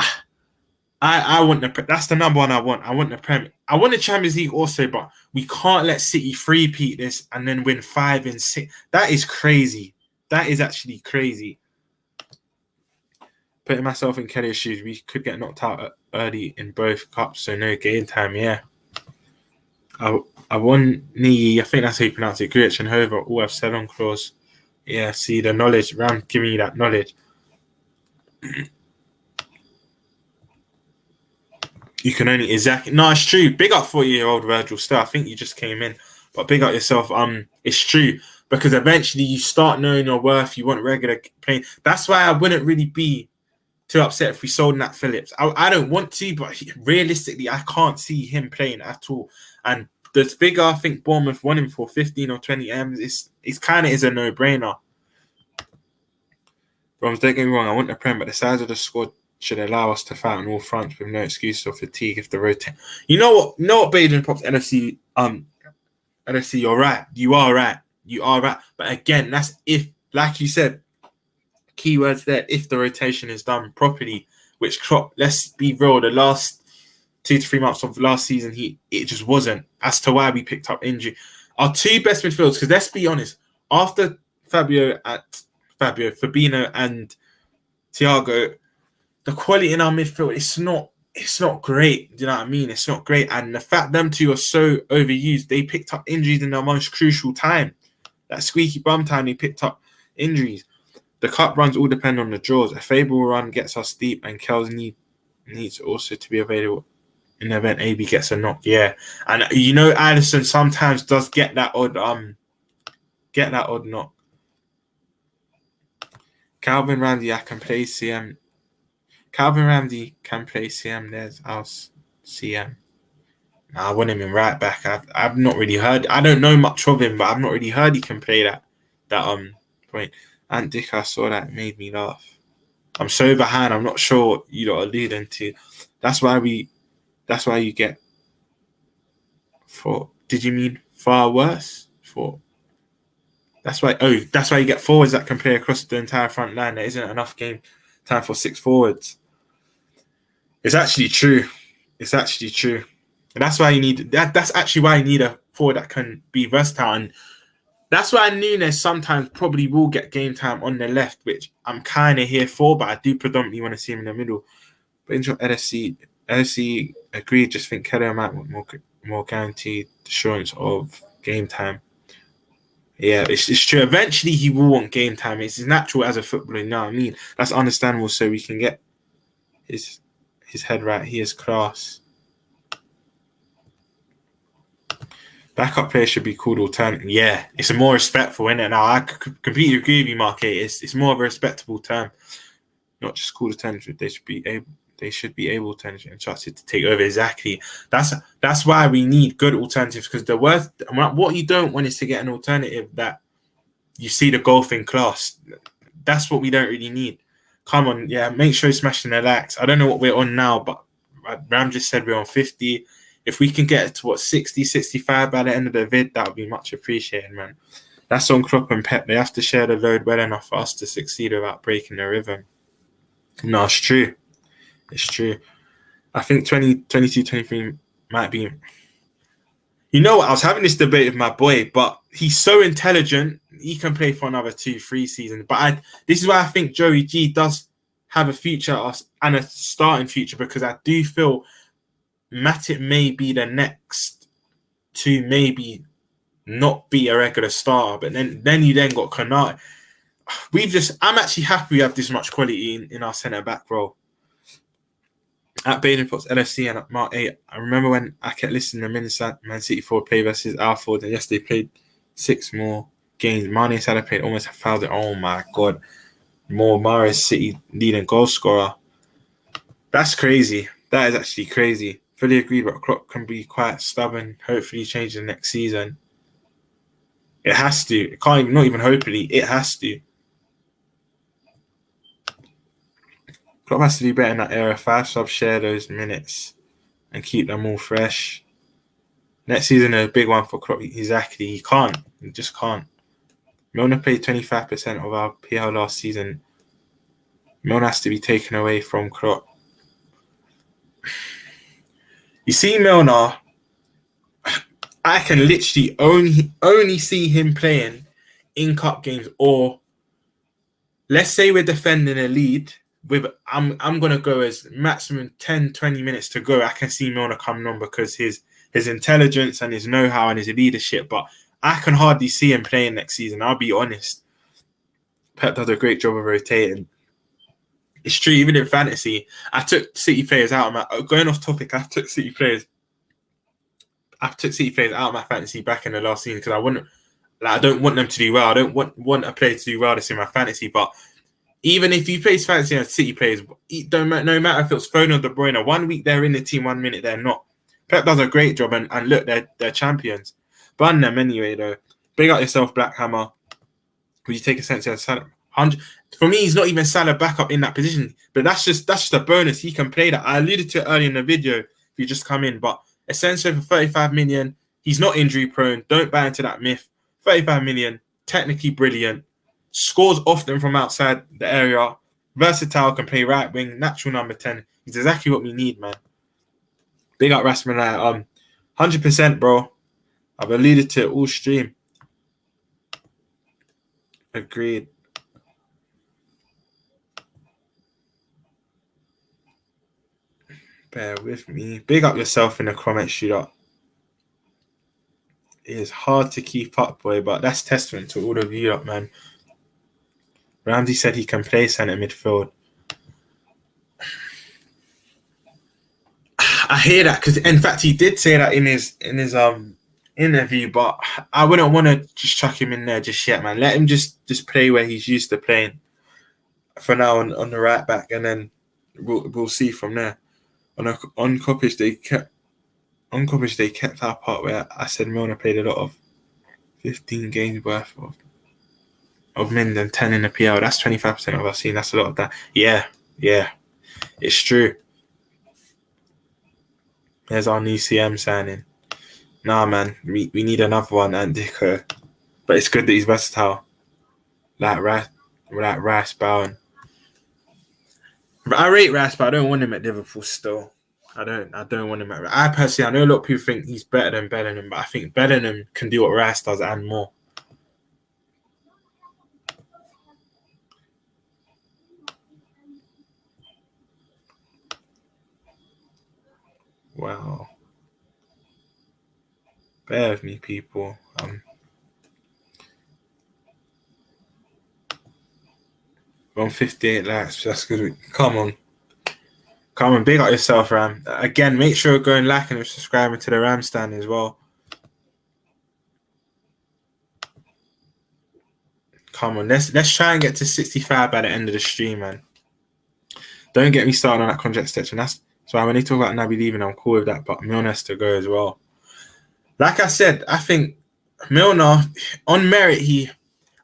I want that's the number one I want. I want the Premier. I want the Champions League also, but we can't let City three-peat this and then win 5 and 6. That is crazy. That is actually crazy. Putting myself in Kelly's shoes, we could get knocked out early in both cups, so no game time. Yeah, I won knee. I think that's how you pronounce it. Grich and Hover all have 7 claws. Yeah, see the knowledge. Ram giving you that knowledge. You can only exactly. No, it's true. Big up 40-year-old Virgil still. I think you just came in. But big up yourself. It's true, because eventually you start knowing your worth. You want regular playing. That's why I wouldn't really be too upset if we sold Nat Phillips. I don't want to, but realistically, I can't see him playing at all. And the figure I think Bournemouth won him for 15 or 20 M's, it's kind of is a no-brainer. Roms, don't get me wrong, I want the Prem, but the size of the squad should allow us to fight on all fronts with no excuse or fatigue if the rotate. You know what, Baden Pops, LFC, you're right. You are right. But again, that's if, like you said, keywords there, if the rotation is done properly, which Klopp, let's be real, the last 2 to 3 months of last season, it just wasn't, as to why we picked up injury. Our two best midfielders, because let's be honest, after Fabinho and Thiago, the quality in our midfield, it's not great. Do you know what I mean? It's not great. And the fact them two are so overused, they picked up injuries in their most crucial time. That squeaky bum time, they picked up injuries. The cup runs all depend on the draws. A favourable run gets us deep, and Kells needs also to be available in the event AB gets a knock. Yeah, and Alisson sometimes does get that odd knock. Calvin Ramsey, I can play CM. Calvin Ramsey can play CM. There's our CM. I want him in right back. I've not really heard. I don't know much of him, but I've not really heard he can play that point. And Dick, I saw that, it made me laugh. I'm so behind. I'm not sure what you lot are alluding to. That's why you get four. Did you mean far worse? Four. That's why you get forwards that can play across the entire front line. There isn't enough game time for 6 forwards. It's actually true. And that's why you need that's actually why you need a forward that can be versatile. And that's why Nunes sometimes probably will get game time on the left, which I'm kind of here for, but I do predominantly want to see him in the middle. But into LFC agreed, just think Keller might want more guaranteed assurance of game time. Yeah, it's true. Eventually, he will want game time. It's natural as a footballer, you know what I mean? That's understandable, so we can get his head right. He is class. Backup player should be called alternative. Yeah, it's a more respectful, isn't it? Now, I completely agree with you, Mark. It's more of a respectable term. Not just called alternative. They should be able to entrusted to take over. Exactly. That's why we need good alternatives, because what you don't want is to get an alternative that you see the golf in class. That's what we don't really need. Come on, yeah, make sure you're smashing the likes. I don't know what we're on now, but Ram just said we're on 50. If we can get it to 60, 65 by the end of the vid, that would be much appreciated, man. That's on Klopp and Pep. They have to share the load well enough for us to succeed without breaking the rhythm. No, it's true. It's true. I think 2022, 23 might be... You know what? I was having this debate with my boy, but he's so intelligent. He can play for another 2-3 seasons. But this is why I think Joey G does have a future and a starting future, because I do feel Matip may be the next to maybe not be a regular starter. But then you got Konate. I'm actually happy we have this much quality in our centre-back role. At Baden Potts, LFC, and at Mark 8, I remember when I kept listening to Man City forward play versus our forward, and yes, they played 6 more games. Mane and Salah played almost 1,000. Oh my God. More Mahrez, City leading goal scorer. That's crazy. That is actually crazy. Fully agreed, but Klopp can be quite stubborn. Hopefully change the next season. It has to. It can't even, not even hopefully, it has to. Klopp has to do better in that era. 5 subs, share those minutes and keep them all fresh. Next season is a big one for Klopp. Exactly. He can't. He just can't. Milner played 25% of our PL last season. Milner has to be taken away from Klopp. You see Milner, I can literally only see him playing in cup games, or let's say we're defending a lead with I'm gonna go as maximum 10-20 minutes to go. I can see Milner coming on because his intelligence and his know-how and his leadership, but I can hardly see him playing next season. I'll be honest. Pep does a great job of rotating. It's true, even in fantasy, I took City players out. Going off topic, I took City players I took City players out of my fantasy back in the last season because I don't want them to do well. I don't want a player to do well that's in my fantasy. But even if you play fantasy and City players, no matter if it's Foden or De Bruyne, 1 week they're in the team, 1 minute they're not. Pep does a great job, and look, they're champions. Ban them anyway, though. Big up yourself, Black Hammer. Would you take a sense of Salah? For me, he's not even Salah back up in that position, but that's just a bonus. He can play that. I alluded to it earlier in the video. If you just come in, but Asensio for 35 million, he's not injury prone. Don't buy into that myth. 35 million, technically brilliant. Scores often from outside the area. Versatile, can play right wing. Natural number 10. He's exactly what we need, man. Big up Rasmus. 100%, bro. I've alluded to it all stream. Agreed. Bear with me. Big up yourself in the comments, shooter. It is hard to keep up, boy, but that's testament to all of you up, man. Ramsey said he can play centre midfield. I hear that because, in fact, he did say that in his interview, but I wouldn't want to just chuck him in there just yet, man. Let him just play where he's used to playing for now on the right back, and then we'll see from there. On Kopic, they kept our part where I said Milner played a lot of 15 games worth of min and 10 in the PL. That's 25% of our team. That's a lot of that. Yeah, it's true. There's our new CM signing. Nah, man, we need another one, and Dicker. But it's good that he's versatile. Like Rice, Bowen. But I rate Rice, but I don't want him at Liverpool still. I don't want him at. I personally, I know a lot of people think he's better than Bellingham, but I think Bellingham can do what Rice does and more. Wow. Bear with me, people. 158 likes. That's good. Come on, big up yourself, Ram. Again, make sure you're going liking and subscribing to the Ram stand as well. Come on, let's try and get to 65 by the end of the stream, man. Don't get me started on that contract extension. That's why when they talk about Naby leaving, I'm cool with that, but Milner has to go as well. Like I said, I think Milner, on merit,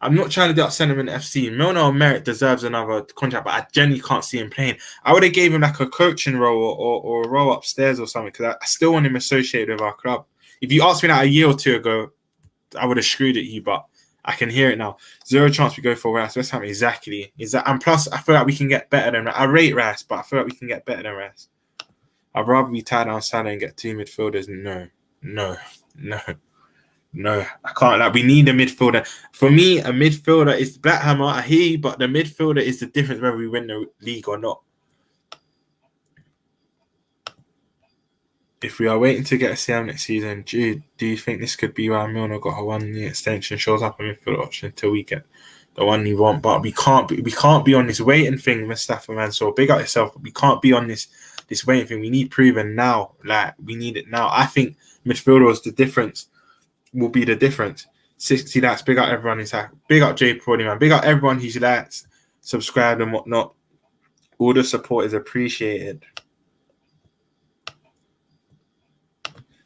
I'm not trying to do up sentiment FC. Milner on merit deserves another contract, but I genuinely can't see him playing. I would have gave him like a coaching role or a role upstairs or something, because I still want him associated with our club. If you asked me that a year or two ago, I would have screwed at you, but I can hear it now. 0 chance we go for Rice. West Ham, exactly. And plus, I feel like we can get better than Rice. I rate Rice, but I feel like we can get better than Rice. I'd rather be tied down Salah and get 2 midfielders. No. I can't. Like, we need a midfielder. For me, a midfielder is Black Hammer. I hear you, but the midfielder is the difference whether we win the league or not. If we are waiting to get a CM next season, do you think this could be why Milner got a 1-year extension, shows up a midfield option until we get the one you want? But we can't be on this waiting thing, Mustafa, man. So big up yourself. But we can't be on this waiting thing. We need proven now. Like, we need it now. I think midfielder is the difference. Will be the difference. 60 likes. Big up everyone who's hacked. Big up Jay Prody, man. Big up everyone who's liked, subscribed, and whatnot. All the support is appreciated.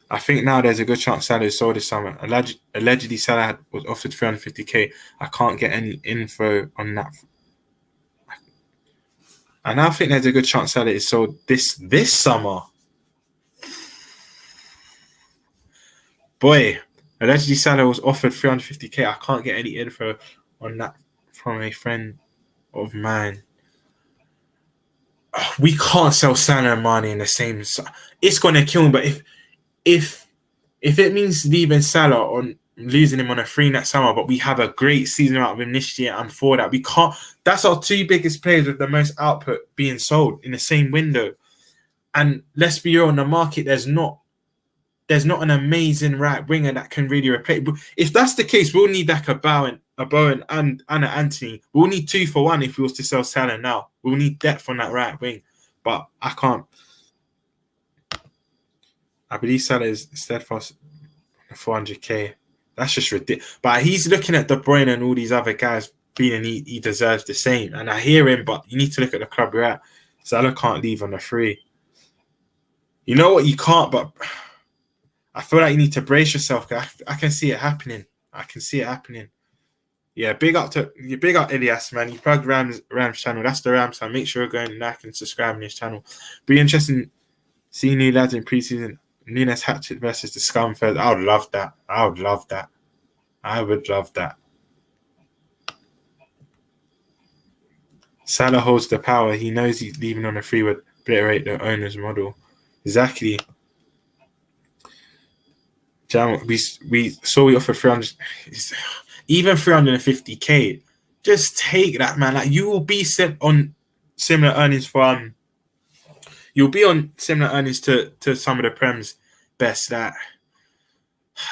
I think now there's a good chance Salah is sold this summer. Allegedly, Salah was offered 350k. I can't get any info on that. I now think there's a good chance Salah is sold this summer. Boy, allegedly Salah was offered 350k. I can't get any info on that from a friend of mine. We can't sell Salah and Mane in the same. It's gonna kill him. But if it means leaving Salah on losing him on a free next summer, but we have a great season out of him this year, and for that we can't. That's our 2 biggest players with the most output being sold in the same window. And let's be real, on the market, there's not an amazing right winger that can really replace. If that's the case, we'll need like a Bowen and an Anthony. We'll need 2 for 1 if we was to sell Salah now. We'll need depth on that right wing, but I can't. I believe Salah is steadfast 400k. That's just ridiculous. But he's looking at De Bruyne and all these other guys feeling he deserves the same. And I hear him, but you need to look at the club you're at. Salah can't leave on the free. You know what? You can't, but I feel like you need to brace yourself. I can see it happening. I can see it happening. Yeah, big up Ilyas, man. You plugged Rams channel. That's the Rams channel. Make sure you're going like and subscribing to his channel. Be interesting seeing new lads in preseason. Nunes hat-trick versus the Scum Feds. I would love that. I would love that. Salah holds the power. He knows he's leaving on a free would obliterate the owner's model. Exactly. We saw we offer 300, even 350k. Just take that, man. Like you will be on similar earnings for you'll be on similar earnings to some of the Prem's best. That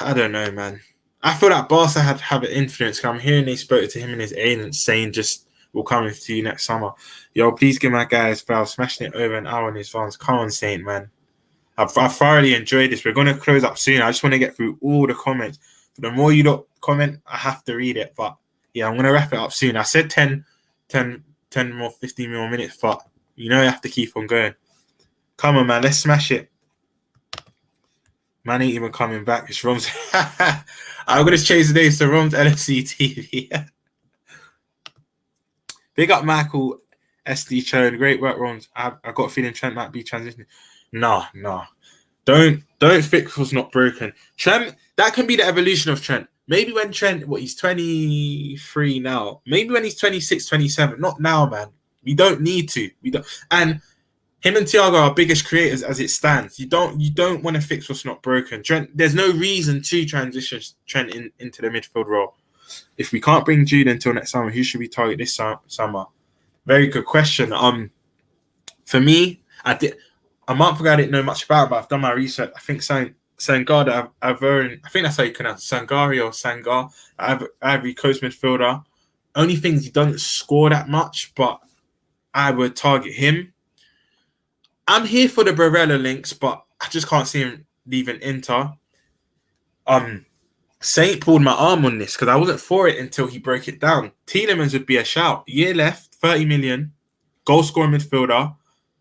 I don't know, man. I feel like Barca have an influence. I'm hearing they spoke to him and his agents saying just we'll come to you next summer. Yo, please give my guys foul, smashing it over an hour on his phones. Come on, Saint, man. I've thoroughly enjoyed this. We're going to close up soon. I just want to get through all the comments. The more you don't comment, I have to read it. But yeah, I'm going to wrap it up soon. I said 10 more, 15 more minutes, but you know you have to keep on going. Come on, man. Let's smash it. Man ain't even coming back. It's Romz. I'm going to change the names to Romz LFCTV. Big up Michael SD Chone. Great work, Romz. I got a feeling Trent might be transitioning. Nah. Don't fix what's not broken. Trent, that can be the evolution of Trent. Maybe when Trent, he's 23 now. Maybe when he's 26, 27. Not now, man. We don't need to. We don't. And him and Thiago are our biggest creators as it stands. You don't want to fix what's not broken. Trent, there's no reason to transition Trent into the midfield role. If we can't bring Jude until next summer, who should we target this summer? Very good question. For me, a month ago I didn't know much about it, but I've done my research. I think Sangar, I think that's how you pronounce it, Sangari or Sangar, Ivory Coast midfielder. Only things he doesn't score that much, but I would target him. I'm here for the Barella links, but I just can't see him leaving Inter. Saint pulled my arm on this because I wasn't for it until he broke it down. Tielemans would be a shout. Year left, 30 million, goal scoring midfielder.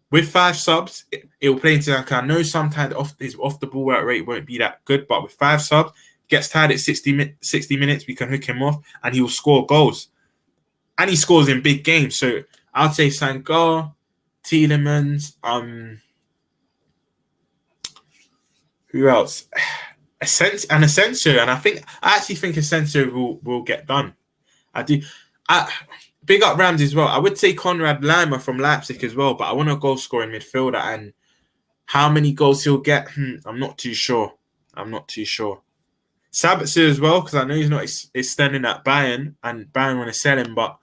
With 5 subs, it will play into that. I know sometimes his off the ball work rate won't be that good, but with 5 subs, gets tired at 60 minutes, we can hook him off and he will score goals. And he scores in big games. So I'd say Sangar, Tielemans, who else? Asensio, and I actually think Asensio will get done. I do. Big up Ramsey as well. I would say Konrad Laimer from Leipzig as well, but I want a goal scoring midfielder, and how many goals he'll get, I'm not too sure. Sabitzer as well, because I know he's not extending at Bayern, and Bayern want to sell him, but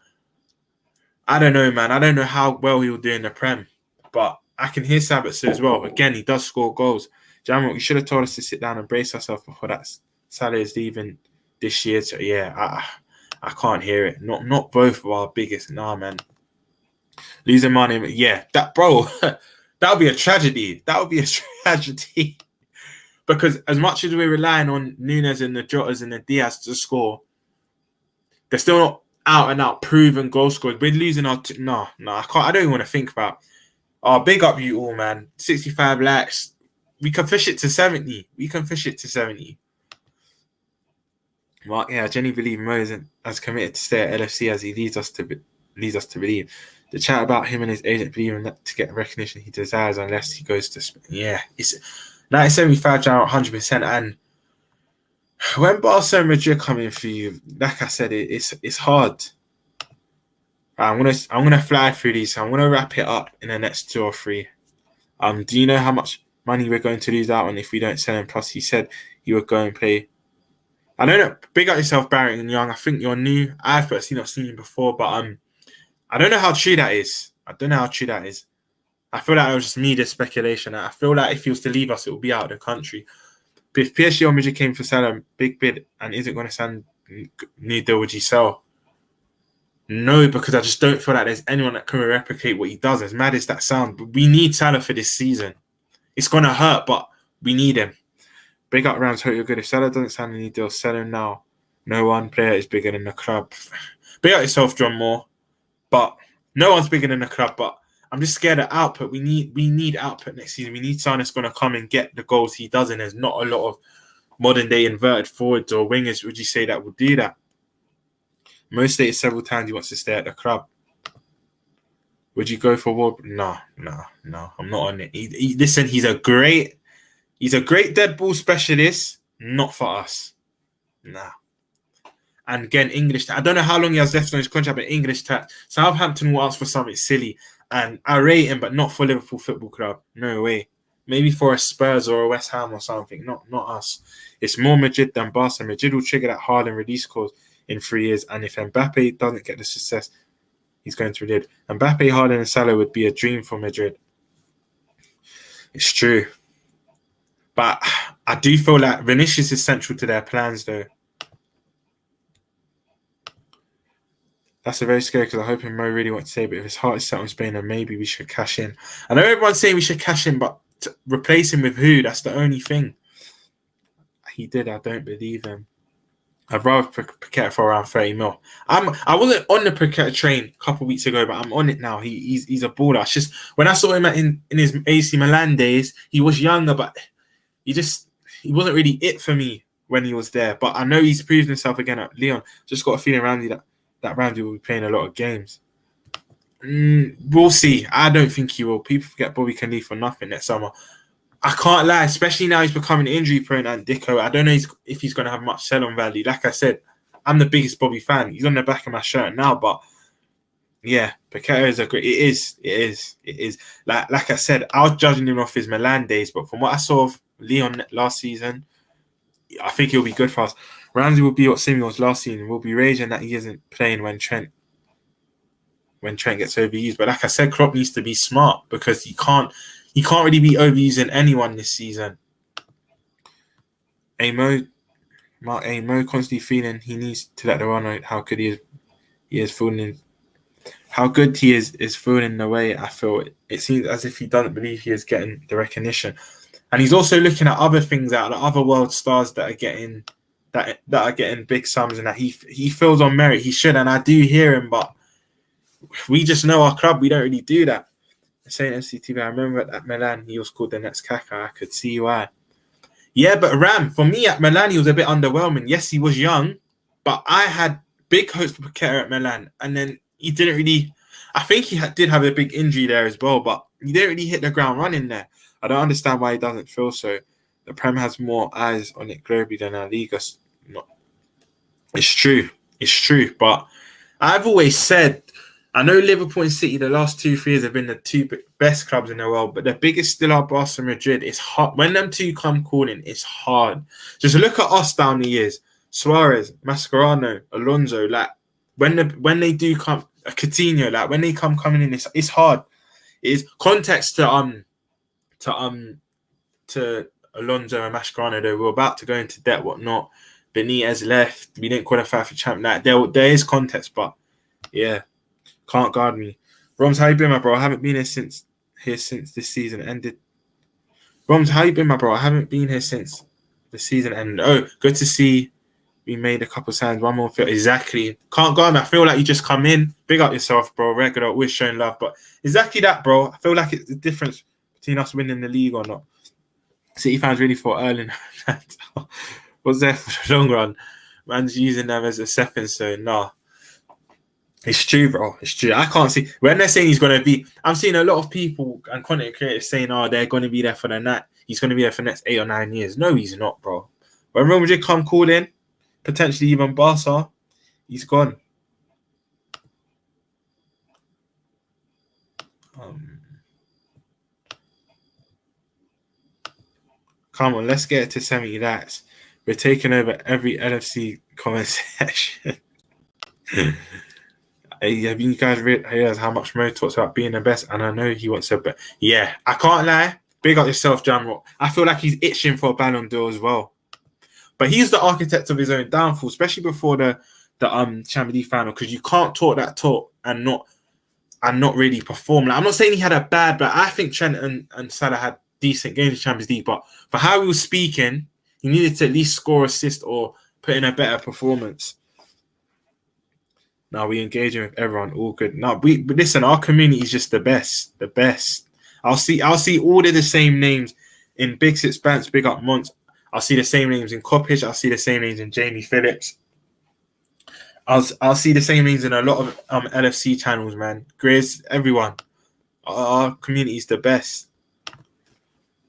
I don't know, man. I don't know how well he'll do in the Prem, but I can hear Sabitzer as well. Again, he does score goals. Jamrock, you should have told us to sit down and brace ourselves before that Salah is leaving this year. So yeah, I can't hear it. Not both of our biggest. Nah, man. Losing money, yeah, that would be a tragedy. That would be a tragedy. Because as much as we're relying on Nunes and the Jotas and the Diaz to score, they're still not out and out proven goal scorers. We're losing our no, I can't. I don't even want to think about. Oh, big up you all, man. 65 likes. We can fish it to 70. Mark, yeah, I genuinely believe Mo isn't as committed to stay at LFC as he leads us to believe. The chat about him and his agent believing that to get recognition he desires unless he goes to Spain. Yeah, it's 1975 down 100%. And when Barca and Madrid come in for you, like I said, it's hard. I'm gonna fly through these. I'm gonna wrap it up in the next 2 or 3. Do you know how much money we're going to lose out on if we don't sell him? Plus, he said he would go and play. I don't know. Big up yourself, Barrett and Young. I think you're new. I've personally not seen you before, but I don't know how true that is. I feel like it was just media speculation. I feel like if he was to leave us, it would be out of the country. But if PSG or Madrid came for Salah, big bid, and isn't going to sign new deal, would you sell? No, because I just don't feel like there's anyone that can replicate what he does. As mad as that sounds, but we need Salah for this season. It's going to hurt, but we need him. Big up Rams, hope you're good. If Salah doesn't sign any deal, sell him now. No one player is bigger than the club. Big up yourself, John Moore. But no one's bigger than the club. But I'm just scared of output. We need output next season. We need someone that's going to come and get the goals he does. And there's not a lot of modern day inverted forwards or wingers, would you say, that will do that? Mo stated several times he wants to stay at the club. Would you go for Ward? No. I'm not on it. Listen, he's a great dead ball specialist. Not for us. Nah. And again, English. I don't know how long he has left on his contract, but English tax. Southampton will ask for something silly, and I rate him, but not for Liverpool Football Club. No way. Maybe for a Spurs or a West Ham or something. Not us. It's more Madrid than Barca. Madrid will trigger that Haaland release clause in 3 years, and if Mbappe doesn't get the success he's going to Madrid, Mbappe, Haaland, and Salah would be a dream for Madrid. It's true, but I do feel like Vinicius is central to their plans, though. That's a very scary because I'm hoping Mo really wants to say, but if his heart is set on Spain, then maybe we should cash in. I know everyone's saying we should cash in, but to replace him with who? That's the only thing. He did. I don't believe him. I'd rather Paqueta for around 30 mil. I wasn't on the Paqueta train a couple of weeks ago, but I'm on it now. He's a baller. It's just when I saw him in his AC Milan days, he was younger, but he wasn't really it for me when he was there. But I know he's proved himself again at Lyon. Just got a feeling that Ramsey will be playing a lot of games. We'll see. I don't think he will. People forget Bobby can leave for nothing next summer. I can't lie, especially now he's becoming injury prone and Dicko. I don't know if he's going to have much sell-on value. Like I said, I'm the biggest Bobby fan. He's on the back of my shirt now, but yeah, Paqueta is a great. It is. Like I said, I was judging him off his Milan days, but from what I saw of Lyon last season, I think he'll be good for us. Ramsey will be what Simi was last season. We'll be raging that he isn't playing when Trent gets overused. But like I said, Klopp needs to be smart because he can't really be overusing anyone this season. Mo constantly feeling he needs to let the run out how good he is fooling. How good he is fooling the way I feel. It seems as if he doesn't believe he is getting the recognition. And he's also looking at other things out of other world stars that are getting big sums and that he feels on merit. He should, and I do hear him, but we just know our club, we don't really do that. Saying LFCTV, I remember at Milan he was called the next Kaka. I could see why. Yeah, but for me at Milan he was a bit underwhelming. Yes, he was young, but I had big hopes for Keita at Milan, and then he didn't really. I think he did have a big injury there as well, but he didn't really hit the ground running there. I don't understand why he doesn't feel so. The Prem has more eyes on it globally than our Liga. No. It's true, but I've always said, I know Liverpool and City the last 2-3 years have been the two best clubs in the world, but the biggest still are Barca and Madrid. It's hard. When them two come calling, it's hard. Just look at us down the years. Suarez, Mascherano, Alonso, like when they do come, Coutinho, like when they coming in, it's hard. It is context to Alonso and Mascherano, though. We're about to go into debt, whatnot. Benitez left. We didn't qualify for Champions League. There is context, but yeah, can't guard me. Roms, how you been, my bro? I haven't been here since this season ended. Roms, how you been, my bro? I haven't been here since the season ended. Oh, good to see. We made a couple signs. One more field. Exactly. Can't guard me. I feel like you just come in. Big up yourself, bro. Regular, always showing love. But exactly that, bro. I feel like it's the difference between us winning the league or not. City fans really thought Erling was there for the long run. Man's using them as a stepping stone. Nah. It's true, bro. It's true. I can't see when they're saying he's going to be. I'm seeing a lot of people and content creators saying, "Oh, they're going to be there for the night. He's going to be there for the next 8 or 9 years." No, he's not, bro. When Real Madrid come call in, potentially even Barca, he's gone. Come on, let's get it to 70 likes. We're taking over every LFC comment section. Hey, have you guys realized how much Mo talks about being the best? And I know he wants to, but yeah, I can't lie. Big up yourself, John Rock. I feel like he's itching for a Ballon d'Or as well. But he's the architect of his own downfall, especially before the Champions League final, because you can't talk that talk and not really perform. Like, I'm not saying he had a bad, but I think Trent and Salah had decent games in Champions League. But for how he was speaking, He needed to at least score, assist, or put in a better performance. Now we engaging with everyone, all good. Now but listen, our community is just the best. I'll see all of the same names in Big Six Banks, Big Up Monts. I'll see the same names in Coppage. I'll see the same names in Jamie Phillips. I'll see the same names in a lot of LFC channels, man. Grizz, everyone. Our community is the best.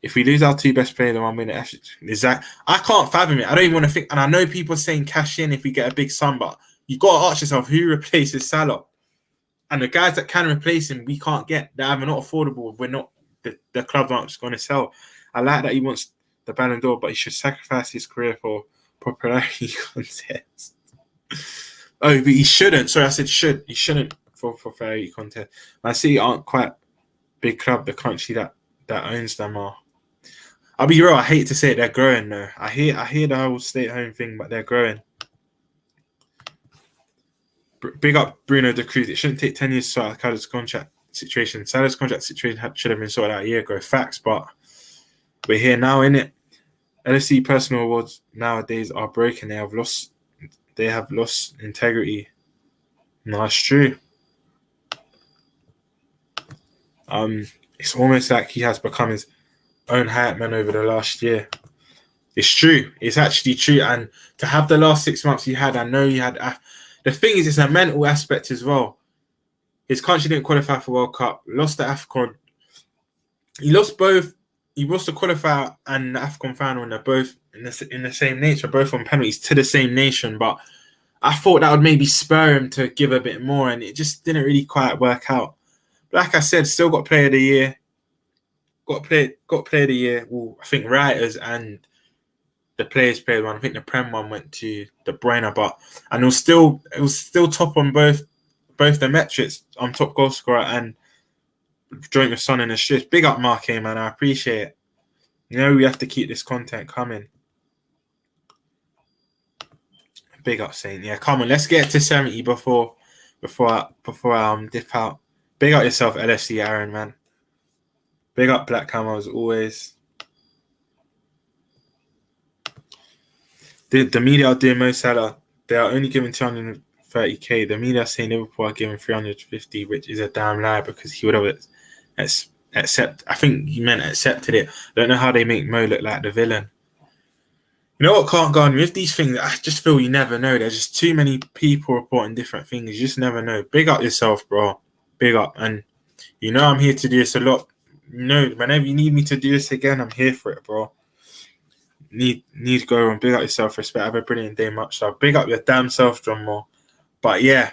If we lose our 2 best players, then 1 minute. Exactly. I can't fathom it. I don't even want to think. And I know people are saying cash in if we get a big sum, but you got to ask yourself who replaces Salah. And the guys that can replace him, we can't get. They're either not affordable. We're not. The clubs aren't just going to sell. I like that he wants the Ballon d'Or, but he should sacrifice his career for popularity contest. Oh, but he shouldn't. Sorry, I said should. He shouldn't for popularity contest. Man City aren't quite big club. The country that owns them are. I'll be real. I hate to say it. They're growing though. I hear the whole stay-at-home thing, but they're growing. Big up Bruno de Cruz. It shouldn't take 10 years to sort out Salah's contract situation. Salah's contract situation should have been sorted out a year ago. Facts, but we're here now, innit? LFC personal awards nowadays are broken. They have lost integrity. No, it's true. It's almost like he has become his own hype man over the last year. It's true. It's actually true. And to have the last 6 months he had, I know he had. The thing is, it's a mental aspect as well. His country didn't qualify for World Cup. Lost the AFCON. He lost both. He lost the qualifier and the AFCON final, and they're both in the same nature, both on penalties to the same nation. But I thought that would maybe spur him to give a bit more, and it just didn't really quite work out. But like I said, still got Player of the Year. Got Player of the Year. Well, I think writers and the players played one. I think the Prem one went to De Bruyne, and it was still top on both the metrics. I'm top goal scorer and joint with Son and assists. Big up Mark A, man. I appreciate it. You know we have to keep this content coming. Big up Saint. Yeah, come on, let's get to 70 before I dip out. Big up yourself, LFC Aaron, man. Big up Black Camo as always. The media are doing Mo Salah. They are only giving 230k. The media are saying Liverpool are giving 350, which is a damn lie because he would have accepted. I think he meant accepted it. I don't know how they make Mo look like the villain. You know what can't go on with these things? I just feel you never know. There's just too many people reporting different things. You just never know. Big up yourself, bro. Big up. And you know I'm here to do this a lot. You know, whenever you need me to do this again, I'm here for it, bro. Need to go on. Big up yourself. Respect. Have a brilliant day, much love. Big up your damn self, John Moore. But yeah,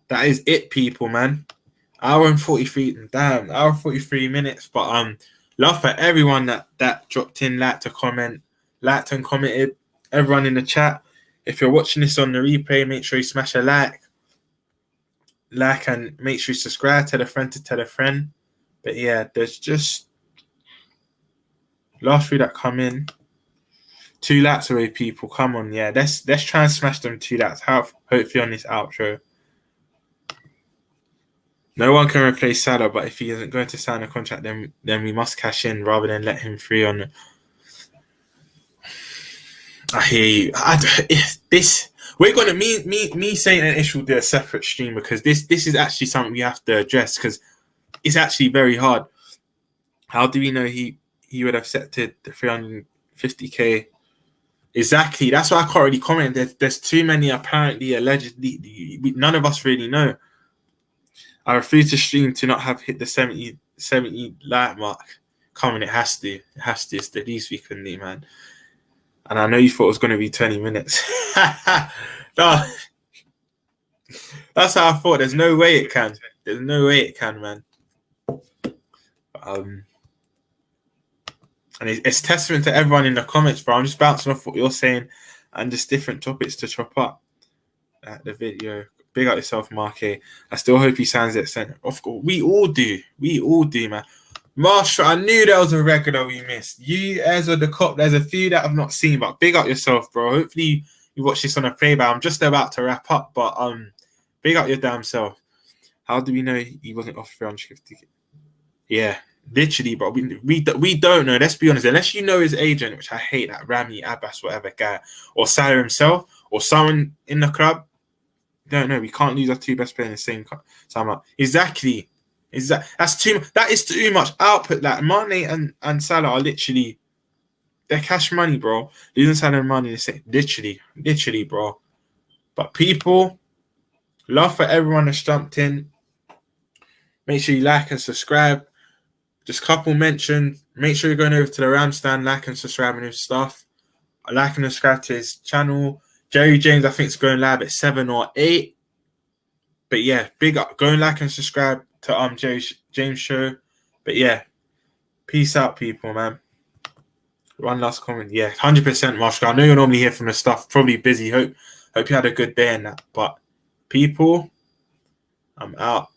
that is it, people, man. Hour and 43. Damn, hour 43 minutes. But love for everyone that dropped in, liked and commented. Everyone in the chat. If you're watching this on the replay, make sure you smash a like, and make sure you subscribe. Tell a friend to tell a friend. But yeah, there's just last 3 that come in. 2 likes away, people. Come on, yeah. Let's try and smash them 2 likes. Hopefully on this outro. No one can replace Salah, but if he isn't going to sign a contract, then we must cash in rather than let him free on. I hear you. We're gonna me saying an issue will do a separate stream because this is actually something we have to address because it's actually very hard. How do we know he would have accepted the 350k? Exactly. That's why I can't really comment. There's too many apparently, allegedly. None of us really know. I refuse to stream to not have hit the 70 like mark. Come on, it has to. It has to. It's the least we can do, man. And I know you thought it was going to be 20 minutes. No. That's how I thought. There's no way it can. There's no way it can, man. And it's testament to everyone in the comments, bro. I'm just bouncing off what you're saying and just different topics to chop up at the video. Big up yourself, Mark A. I still hope he signs at centre. Of course, we all do. We all do, man. Marshall, I knew there was a regular we missed. You, Ezra, the cop, there's a few that I've not seen, but big up yourself, bro. Hopefully you watch this on a playback. I'm just about to wrap up, but big up your damn self. How do we know he wasn't off 350? Yeah, Literally, bro. We don't know. Let's be honest. Unless you know his agent, which I hate, that Rami, Abbas, whatever guy, or Salah himself, or someone in the club. Don't know. We can't lose our two best players in the same time. Exactly. That's too. That is too much output. Like Mane and Salah are literally, they're cash money, bro. Losing Salah and Mane, literally, bro. But people, love for everyone that's jumped in. Make sure you like and subscribe. Just couple mentions. Make sure you're going over to the Ram stand, like and subscribe and his stuff. Like and subscribe to his channel. Jerry James, I think, is going live at 7 or 8. But yeah, big up. Go and like and subscribe to Jerry James show. But yeah, peace out, people, man. One last comment. Yeah, 100%, Marshall. I know you're normally here from the stuff. Probably busy. Hope you had a good day and that. But people, I'm out.